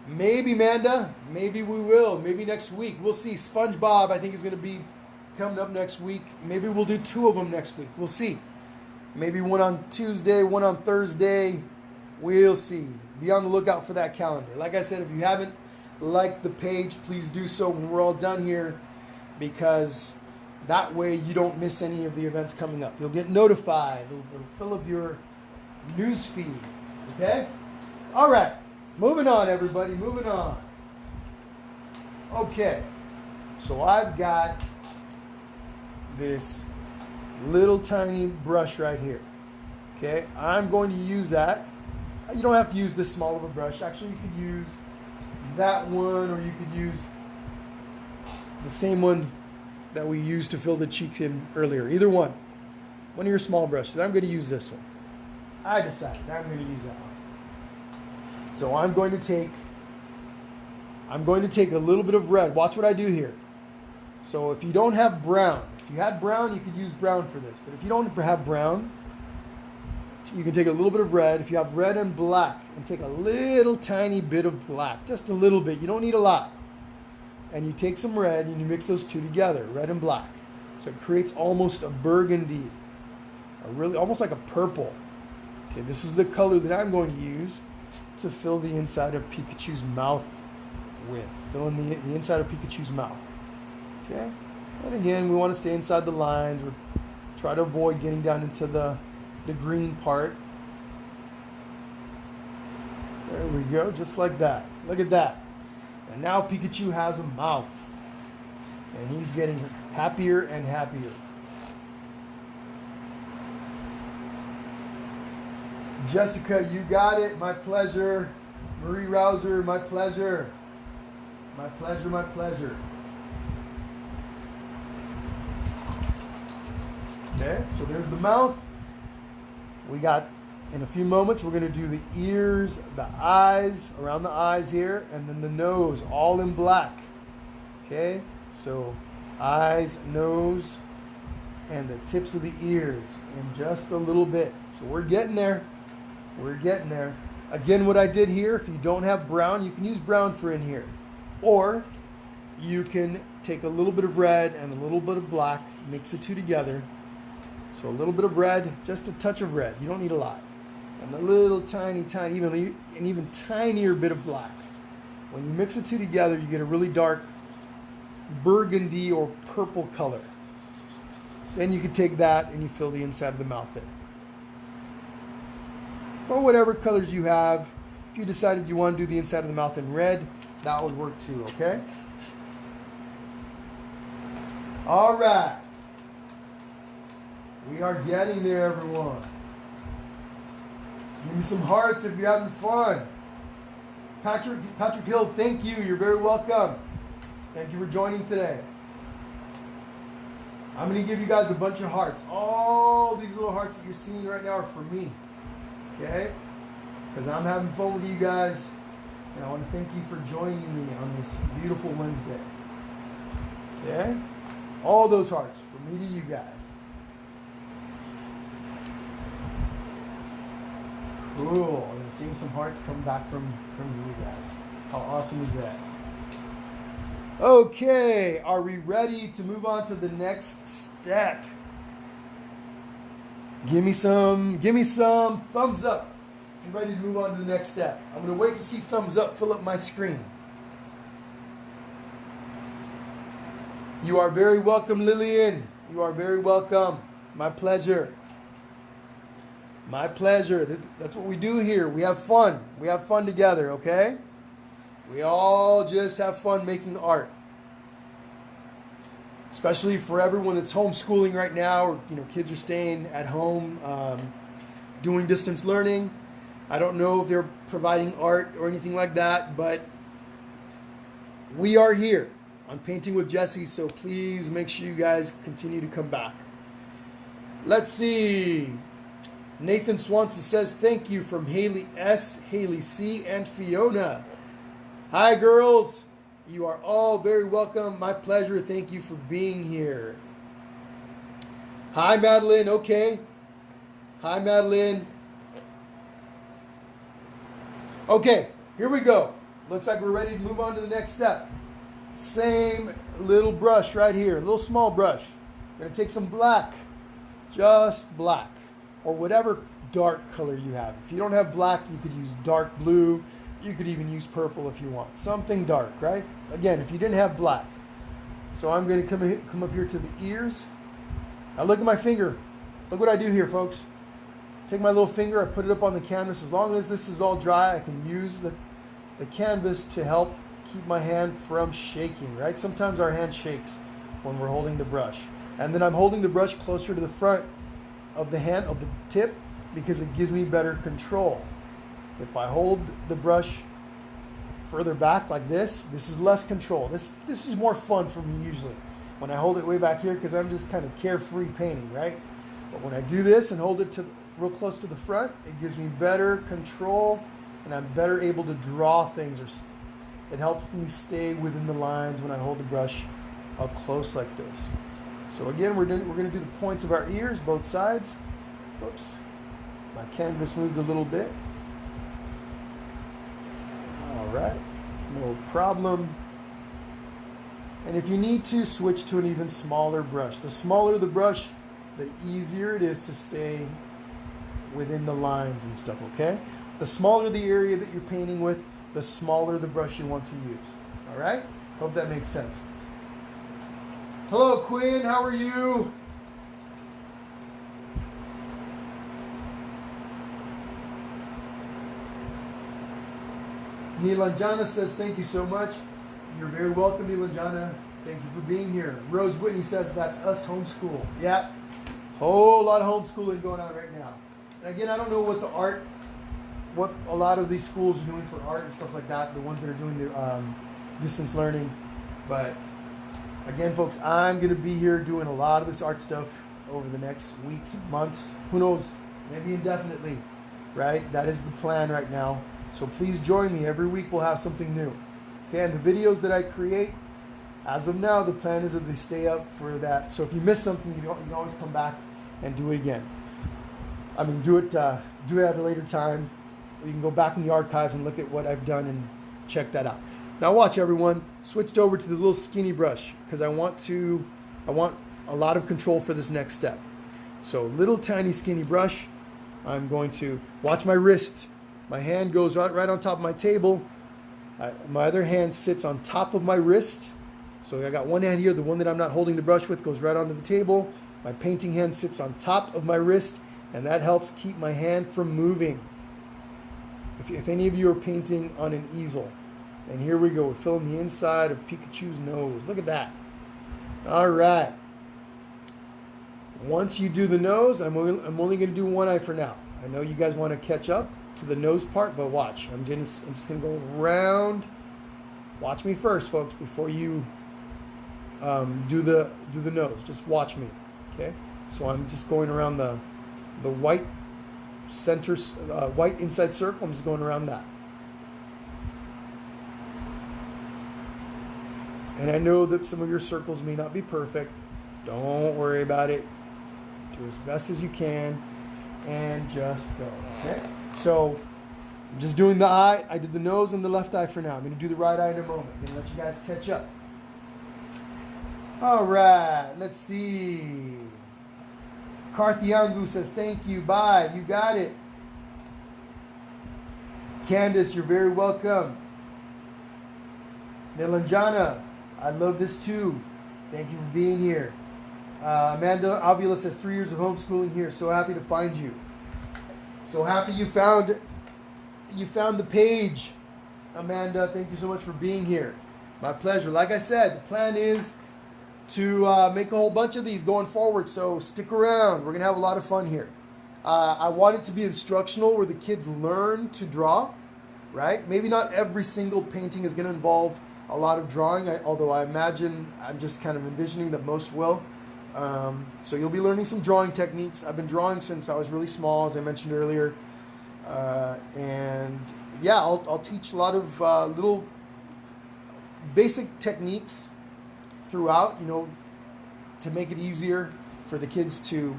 Maybe, Manda. Maybe we will. Maybe next week. We'll see. SpongeBob, I think, is going to be coming up next week. Maybe we'll do 2 of them next week. We'll see. Maybe one on Tuesday, one on Thursday. We'll see. Be on the lookout for that calendar. Like I said, if you haven't liked the page, please do so when we're all done here, because that way you don't miss any of the events coming up. You'll get notified. It'll fill up your news feed. Okay? All right. Moving on, everybody. Moving on. Okay. So I've got this little tiny brush right here. Okay? I'm going to use that. You don't have to use this small of a brush. Actually, you could use that one, or you could use the same one that we used to fill the cheek in earlier. Either one. One of your small brushes. I'm going to use this one. I decided I'm going to use that one. So I'm going to take a little bit of red. Watch what I do here. So if you don't have brown, if you had brown, you could use brown for this. But if you don't have brown, you can take a little bit of red. If you have red and black, and take a little tiny bit of black, just a little bit. You don't need a lot. And you take some red and you mix those two together, red and black. So it creates almost a burgundy, almost like a purple. Okay, this is the color that I'm going to use to fill the inside of Pikachu's mouth with. Fill in the inside of Pikachu's mouth. Okay, and again, we want to stay inside the lines. We try to avoid getting down into the green part. There we go, just like that. Look at that. And now Pikachu has a mouth. And he's getting happier and happier. Jessica, you got it. My pleasure. Marie Rouser, my pleasure. My pleasure, my pleasure. Okay, so there's the mouth. We got, in a few moments, we're going to do the ears, the eyes, around the eyes here, and then the nose, all in black. Okay, so eyes, nose, and the tips of the ears in just a little bit. So we're getting there. We're getting there. Again, what I did here, if you don't have brown, you can use brown for in here. Or you can take a little bit of red and a little bit of black, mix the two together. So a little bit of red, just a touch of red. You don't need a lot. And a little tiny, even tinier bit of black. When you mix the two together, you get a really dark burgundy or purple color. Then you can take that and you fill the inside of the mouth in. Or whatever colors you have. If you decided you want to do the inside of the mouth in red, that would work too, okay? All right. We are getting there, everyone. Give me some hearts if you're having fun. Patrick Hill, thank you. You're very welcome. Thank you for joining today. I'm going to give you guys a bunch of hearts. All these little hearts that you're seeing right now are for me. Okay? Because I'm having fun with you guys. And I want to thank you for joining me on this beautiful Wednesday. Okay? All those hearts from me to you guys. Cool. I'm seeing some hearts come back from you guys. How awesome is that? Okay, are we ready to move on to the next step? Give me some thumbs up. I'm ready to move on to the next step. I'm going to wait to see thumbs up fill up my screen. You are very welcome, Lillian. You are very welcome. My pleasure. My pleasure. That's what we do here. We have fun. We have fun together, okay? We all just have fun making art. Especially for everyone that's homeschooling right now, or kids are staying at home doing distance learning. I don't know if they're providing art or anything like that, but we are here on Painting with Jesse, so please make sure you guys continue to come back. Let's see. Nathan Swanson says, thank you from Haley S., Haley C., and Fiona. Hi, girls. You are all very welcome. My pleasure. Thank you for being here. Hi, Madeline. Okay. Hi, Madeline. Okay, here we go. Looks like we're ready to move on to the next step. Same little brush right here, a little small brush. I'm going to take some black, just black, or whatever dark color you have. If you don't have black, you could use dark blue. You could even use purple if you want. Something dark, right? Again, if you didn't have black. So I'm going to come up here to the ears. Now look at my finger. Look what I do here, folks. Take my little finger, I put it up on the canvas. As long as this is all dry, I can use the canvas to help keep my hand from shaking, right? Sometimes our hand shakes when we're holding the brush. And then I'm holding the brush closer to the front of the hand, of the tip, because it gives me better control. If I hold the brush further back like this is less control. This is more fun for me usually when I hold it way back here, because I'm just kind of carefree painting, right? But when I do this and hold it to real close to the front, it gives me better control, and I'm better able to draw things, or it helps me stay within the lines when I hold the brush up close like this. So again, we're going to do the points of our ears, both sides. Oops, my canvas moved a little bit. All right, no problem. And if you need to, switch to an even smaller brush. The smaller the brush, the easier it is to stay within the lines and stuff, okay? The smaller the area that you're painting with, the smaller the brush you want to use. All right? Hope that makes sense. Hello, Quinn. How are you? Nilanjana says, thank you so much. You're very welcome, Nilanjana. Thank you for being here. Rose Whitney says, that's us homeschool. Yeah, whole lot of homeschooling going on right now. And again, I don't know what a lot of these schools are doing for art and stuff like that, the ones that are doing the distance learning. But again, folks, I'm going to be here doing a lot of this art stuff over the next weeks and months. Who knows? Maybe indefinitely, right? That is the plan right now. So please join me. Every week we'll have something new. Okay, and the videos that I create, as of now, the plan is that they stay up for that. So if you miss something, you can always come back and do it again. I mean, do it at a later time. You can go back in the archives and look at what I've done and check that out. Now watch, everyone. Switched over to this little skinny brush because I want a lot of control for this next step. So little tiny skinny brush. I'm going to watch my wrist. My hand goes right on top of my table. My other hand sits on top of my wrist. So I got one hand here. The one that I'm not holding the brush with goes right onto the table. My painting hand sits on top of my wrist, and that helps keep my hand from moving. If any of you are painting on an easel, and here we go. We're filling the inside of Pikachu's nose. Look at that. All right. Once you do the nose, I'm only going to do one eye for now. I know you guys want to catch up to the nose part, but watch. I'm just going to go around. Watch me first, folks, before you do the nose. Just watch me, okay? So I'm just going around the white center, white inside circle. I'm just going around that. And I know that some of your circles may not be perfect. Don't worry about it. Do as best as you can, and just go. Okay. So I'm just doing the eye. I did the nose and the left eye for now. I'm going to do the right eye in a moment. I'm going to let you guys catch up. All right. Let's see. Karthiangu says, thank you. Bye. You got it. Candace, you're very welcome. Nilanjana, I love this too. Thank you for being here. Amanda Avila says, 3 years of homeschooling here. So happy to find you. So happy you found the page. Amanda, thank you so much for being here. My pleasure. Like I said, the plan is to make a whole bunch of these going forward. So stick around. We're going to have a lot of fun here. I want it to be instructional where the kids learn to draw, right? Maybe not every single painting is going to involve a lot of drawing, although I imagine, I'm just kind of envisioning that most will. So you'll be learning some drawing techniques. I've been drawing since I was really small, as I mentioned earlier. And yeah, I'll teach a lot of little basic techniques throughout, to make it easier for the kids to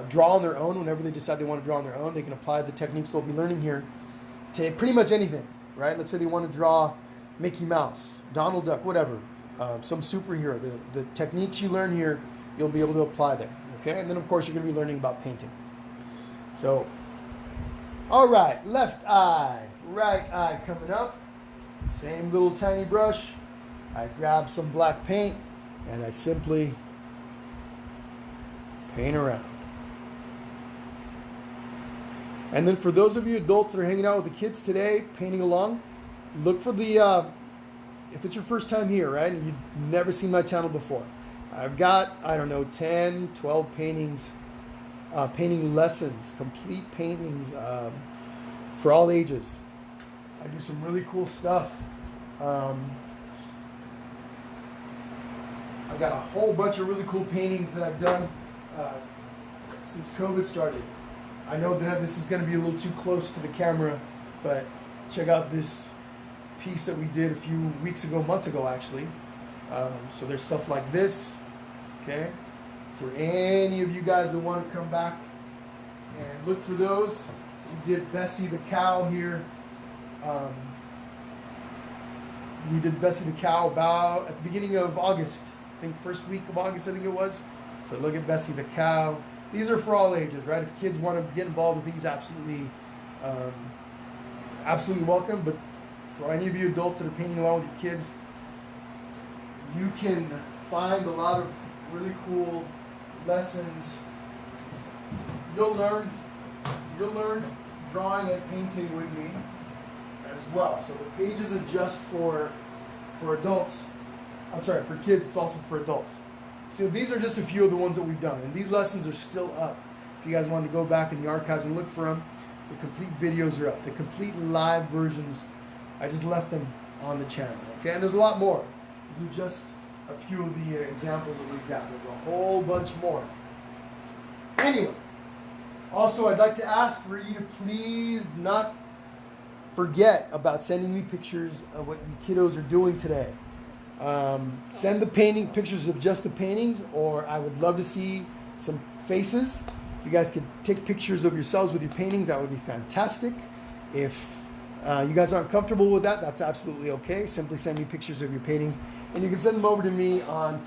draw on their own. Whenever they decide they want to draw on their own, they can apply the techniques they'll be learning here to pretty much anything, right? Let's say they want to draw Mickey Mouse, Donald Duck, whatever, some superhero. The techniques you learn here, you'll be able to apply there, okay? And then, of course, you're going to be learning about painting. So, all right, left eye, right eye coming up. Same little tiny brush. I grab some black paint, and I simply paint around. And then for those of you adults that are hanging out with the kids today, painting along, look for the, if it's your first time here, right, and you've never seen my channel before, I've got, 10, 12 paintings, painting lessons, complete paintings for all ages. I do some really cool stuff I've got a whole bunch of really cool paintings that I've done since COVID started. I know that this is going to be a little too close to the camera, but check out this piece that we did a few weeks ago, months ago actually. So there's stuff like this, okay? For any of you guys that want to come back and look for those, we did Bessie the cow here. We did Bessie the cow about at the beginning of August. I think first week of August, I think it was. So look at Bessie the cow. These are for all ages, right? If kids want to get involved with these, absolutely welcome. But for any of you adults that are painting along with your kids, you can find a lot of really cool lessons. You'll learn drawing and painting with me as well. So the page isn't just for adults. I'm sorry, for kids, it's also for adults. So these are just a few of the ones that we've done, and these lessons are still up. If you guys want to go back in the archives and look for them, the complete videos are up. The complete live versions, I just left them on the channel. Okay, and there's a lot more. These are just a few of the examples that we've got. There's a whole bunch more. Anyway, also I'd like to ask for you to please not forget about sending me pictures of what you kiddos are doing today. Send the pictures of just the paintings, or I would love to see some faces. If you guys could take pictures of yourselves with your paintings, that would be fantastic. If you guys aren't comfortable with that, that's absolutely okay. Simply send me pictures of your paintings, and you can send them over to me on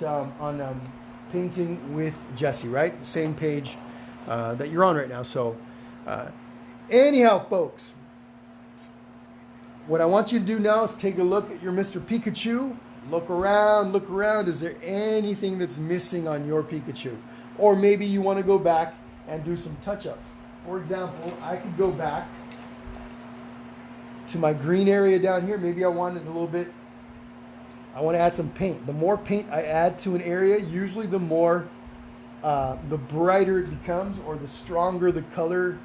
Painting with Jesse, right? The same page that you're on right now. So anyhow, folks, what I want you to do now is take a look at your Mr. Pikachu. Look around. Is there anything that's missing on your Pikachu? Or maybe you want to go back and do some touch-ups. For example, I could go back to my green area down here. Maybe I wanted a little bit, I want to add some paint. The more paint I add to an area, usually the more, the brighter it becomes, or the stronger the color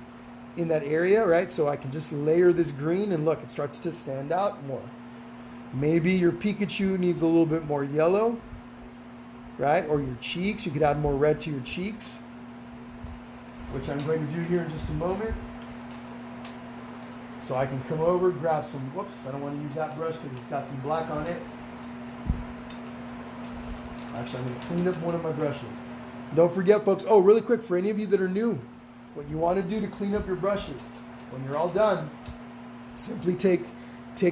in that area, right? So I can just layer this green, and look, it starts to stand out more. Maybe your Pikachu needs a little bit more yellow, right? Or your cheeks, you could add more red to your cheeks, which I'm going to do here in just a moment. So I can come over, grab some, whoops, I don't want to use that brush because it's got some black on it. Actually, I'm going to clean up one of my brushes. Don't forget, folks, oh, really quick, for any of you that are new, what you want to do to clean up your brushes, when you're all done, simply take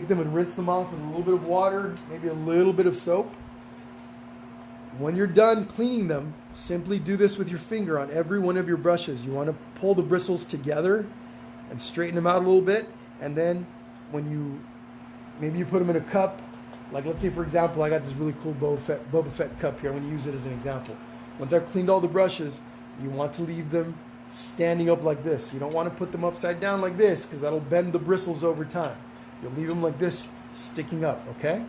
them and rinse them off with a little bit of water, maybe a little bit of soap. When you're done cleaning them, simply do this with your finger on every one of your brushes. You want to pull the bristles together and straighten them out a little bit, and then when maybe you put them in a cup, like let's say for example, I got this really cool Boba Fett cup here. I'm going to use it as an example. Once I've cleaned all the brushes, you want to leave them standing up like this. You don't want to put them upside down like this, because that'll bend the bristles over time. You'll leave them like this, sticking up, okay?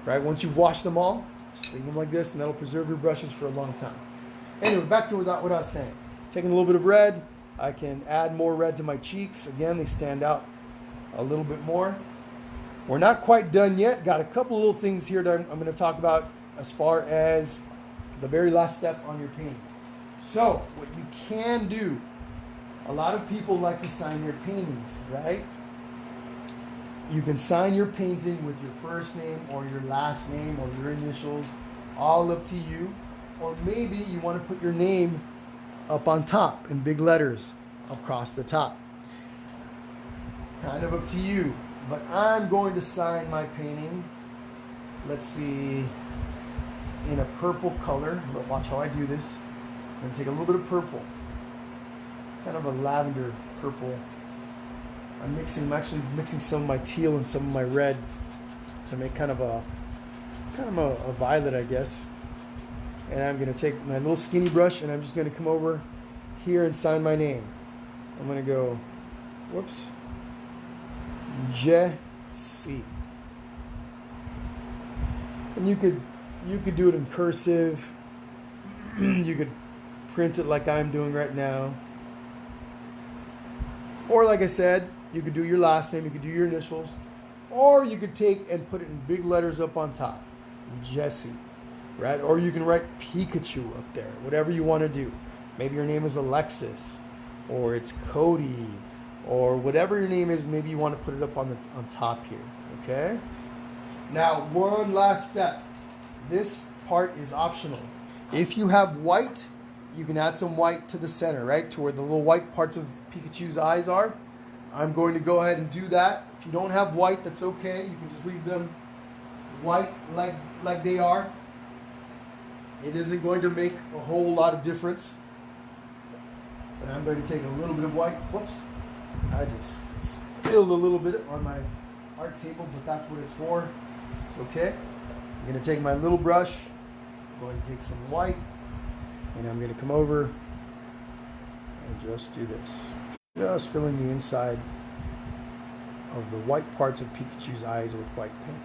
Right? Once you've washed them all, just leave them like this, and that'll preserve your brushes for a long time. Anyway, back to what I was saying. Taking a little bit of red, I can add more red to my cheeks. Again, they stand out a little bit more. We're not quite done yet. Got a couple little things here that I'm going to talk about as far as the very last step on your painting. So, what you can do, a lot of people like to sign their paintings, right? You can sign your painting with your first name or your last name or your initials, all up to you. Or maybe you want to put your name up on top in big letters across the top. Kind of up to you. But I'm going to sign my painting, let's see, in a purple color. Look, watch how I do this. I'm going to take a little bit of purple, kind of a lavender purple. I'm actually mixing some of my teal and some of my red to make kind of a violet, I guess. And I'm going to take my little skinny brush, and I'm just going to come over here and sign my name. I'm going to go, whoops, Jesse. And you could do it in cursive. You could print it like I'm doing right now. Or like I said, you could do your last name, you could do your initials. Or you could take and put it in big letters up on top, Jesse, right? Or you can write Pikachu up there, whatever you want to do. Maybe your name is Alexis, or it's Cody, or whatever your name is. Maybe you want to put it up on top here, okay? Now, one last step. This part is optional. If you have white, you can add some white to the center, right? To where the little white parts of Pikachu's eyes are. I'm going to go ahead and do that. If you don't have white, that's okay. You can just leave them white like they are. It isn't going to make a whole lot of difference. But I'm going to take a little bit of white. Whoops. I just spilled a little bit on my art table, but that's what it's for. It's okay. I'm going to take my little brush. I'm going to take some white. And I'm going to come over and just do this. Just filling the inside of the white parts of Pikachu's eyes with white paint.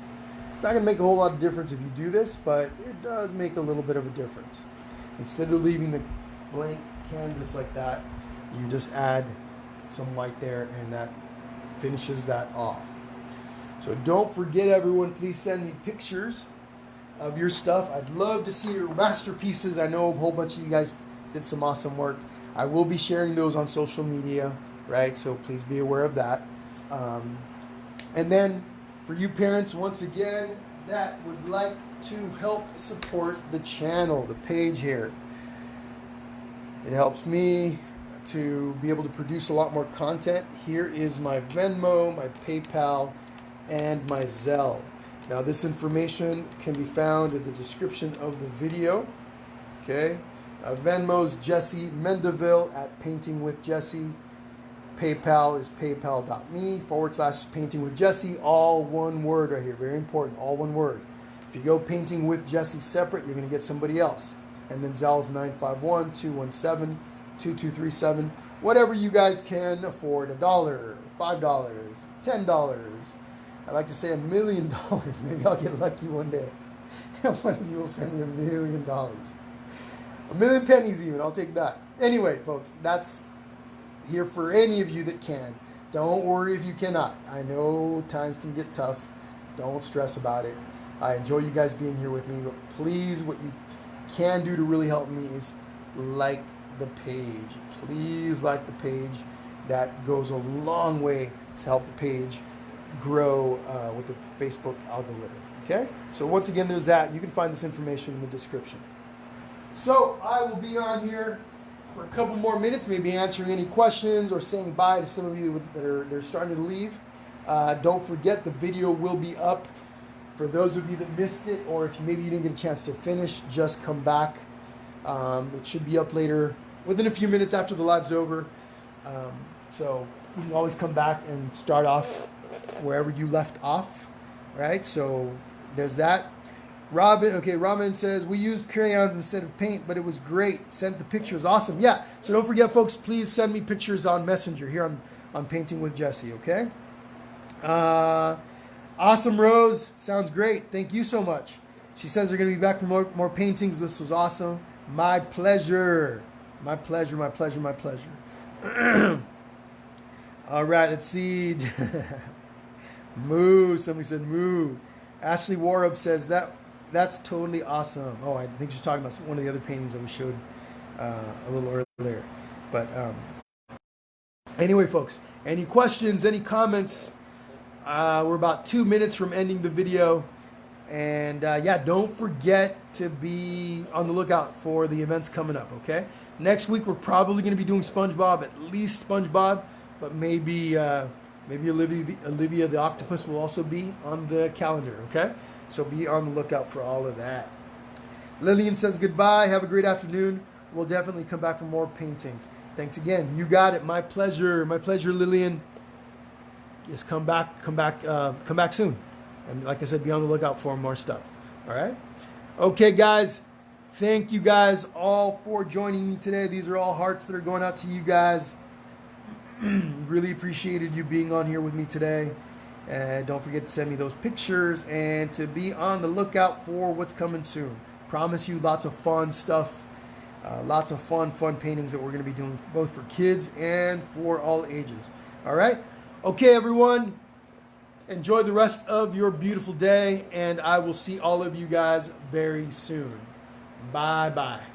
It's not going to make a whole lot of difference if you do this, but it does make a little bit of a difference. Instead of leaving the blank canvas like that, you just add some white there, and that finishes that off. So don't forget, everyone, please send me pictures of your stuff. I'd love to see your masterpieces. I know a whole bunch of you guys did some awesome work. I will be sharing those on social media, right? So please be aware of that. And then for you parents, once again, that would like to help support the channel, the page here. It helps me to be able to produce a lot more content. Here is my Venmo, my PayPal, and my Zelle. Now this information can be found in the description of the video. Okay, Venmo's Jesse Mendeville at Painting with Jesse. PayPal is paypal.me/Painting with Jesse. All one word right here. Very important. All one word. If you go Painting with Jesse separate, you're going to get somebody else. And then Zelle's 951-217-2237. Whatever you guys can afford. $1, $5, $10. I'd like to say $1 million. Maybe I'll get lucky one day. One of you will send me $1 million. $1 million pennies even. I'll take that. Anyway, folks, that's here for any of you that can. Don't worry if you cannot. I know times can get tough. Don't stress about it. I enjoy you guys being here with me. But please, what you can do to really help me is like the page. Please like the page. That goes a long way to help the page grow with the Facebook algorithm. Okay? So once again, there's that. You can find this information in the description. So I will be on here for a couple more minutes, maybe answering any questions or saying bye to some of you that are starting to leave. Don't forget, the video will be up. For those of you that missed it, or if maybe you didn't get a chance to finish, just come back. It should be up later, within a few minutes after the live's over. So you can always come back and start off wherever you left off, right? So there's that. Robin says, we used crayons instead of paint, but it was great. Sent the pictures. Awesome. Yeah. So don't forget, folks, please send me pictures on Messenger here on Painting with Jesse, okay? Awesome, Rose. Sounds great. Thank you so much. She says they're going to be back for more paintings. This was awesome. My pleasure. My pleasure, my pleasure, my pleasure. All right, let's see. Moo. Somebody said moo. Ashley Warup says that's totally awesome. Oh, I think she's talking about one of the other paintings that we showed a little earlier. But anyway, folks, any questions, any comments? We're about 2 minutes from ending the video. And yeah, don't forget to be on the lookout for the events coming up, okay? Next week, we're probably going to be doing SpongeBob, at least SpongeBob, but maybe Olivia the Octopus will also be on the calendar, okay? So be on the lookout for all of that. Lillian says goodbye. Have a great afternoon. We'll definitely come back for more paintings. Thanks again. You got it. My pleasure. My pleasure, Lillian. Yes, come back soon. And like I said, be on the lookout for more stuff. All right? Okay, guys. Thank you guys all for joining me today. These are all hearts that are going out to you guys. Really appreciated you being on here with me today. And don't forget to send me those pictures and to be on the lookout for what's coming soon. Promise you lots of fun stuff. Lots of fun paintings that we're going to be doing both for kids and for all ages. All right? Okay, everyone. Enjoy the rest of your beautiful day, and I will see all of you guys very soon. Bye-bye.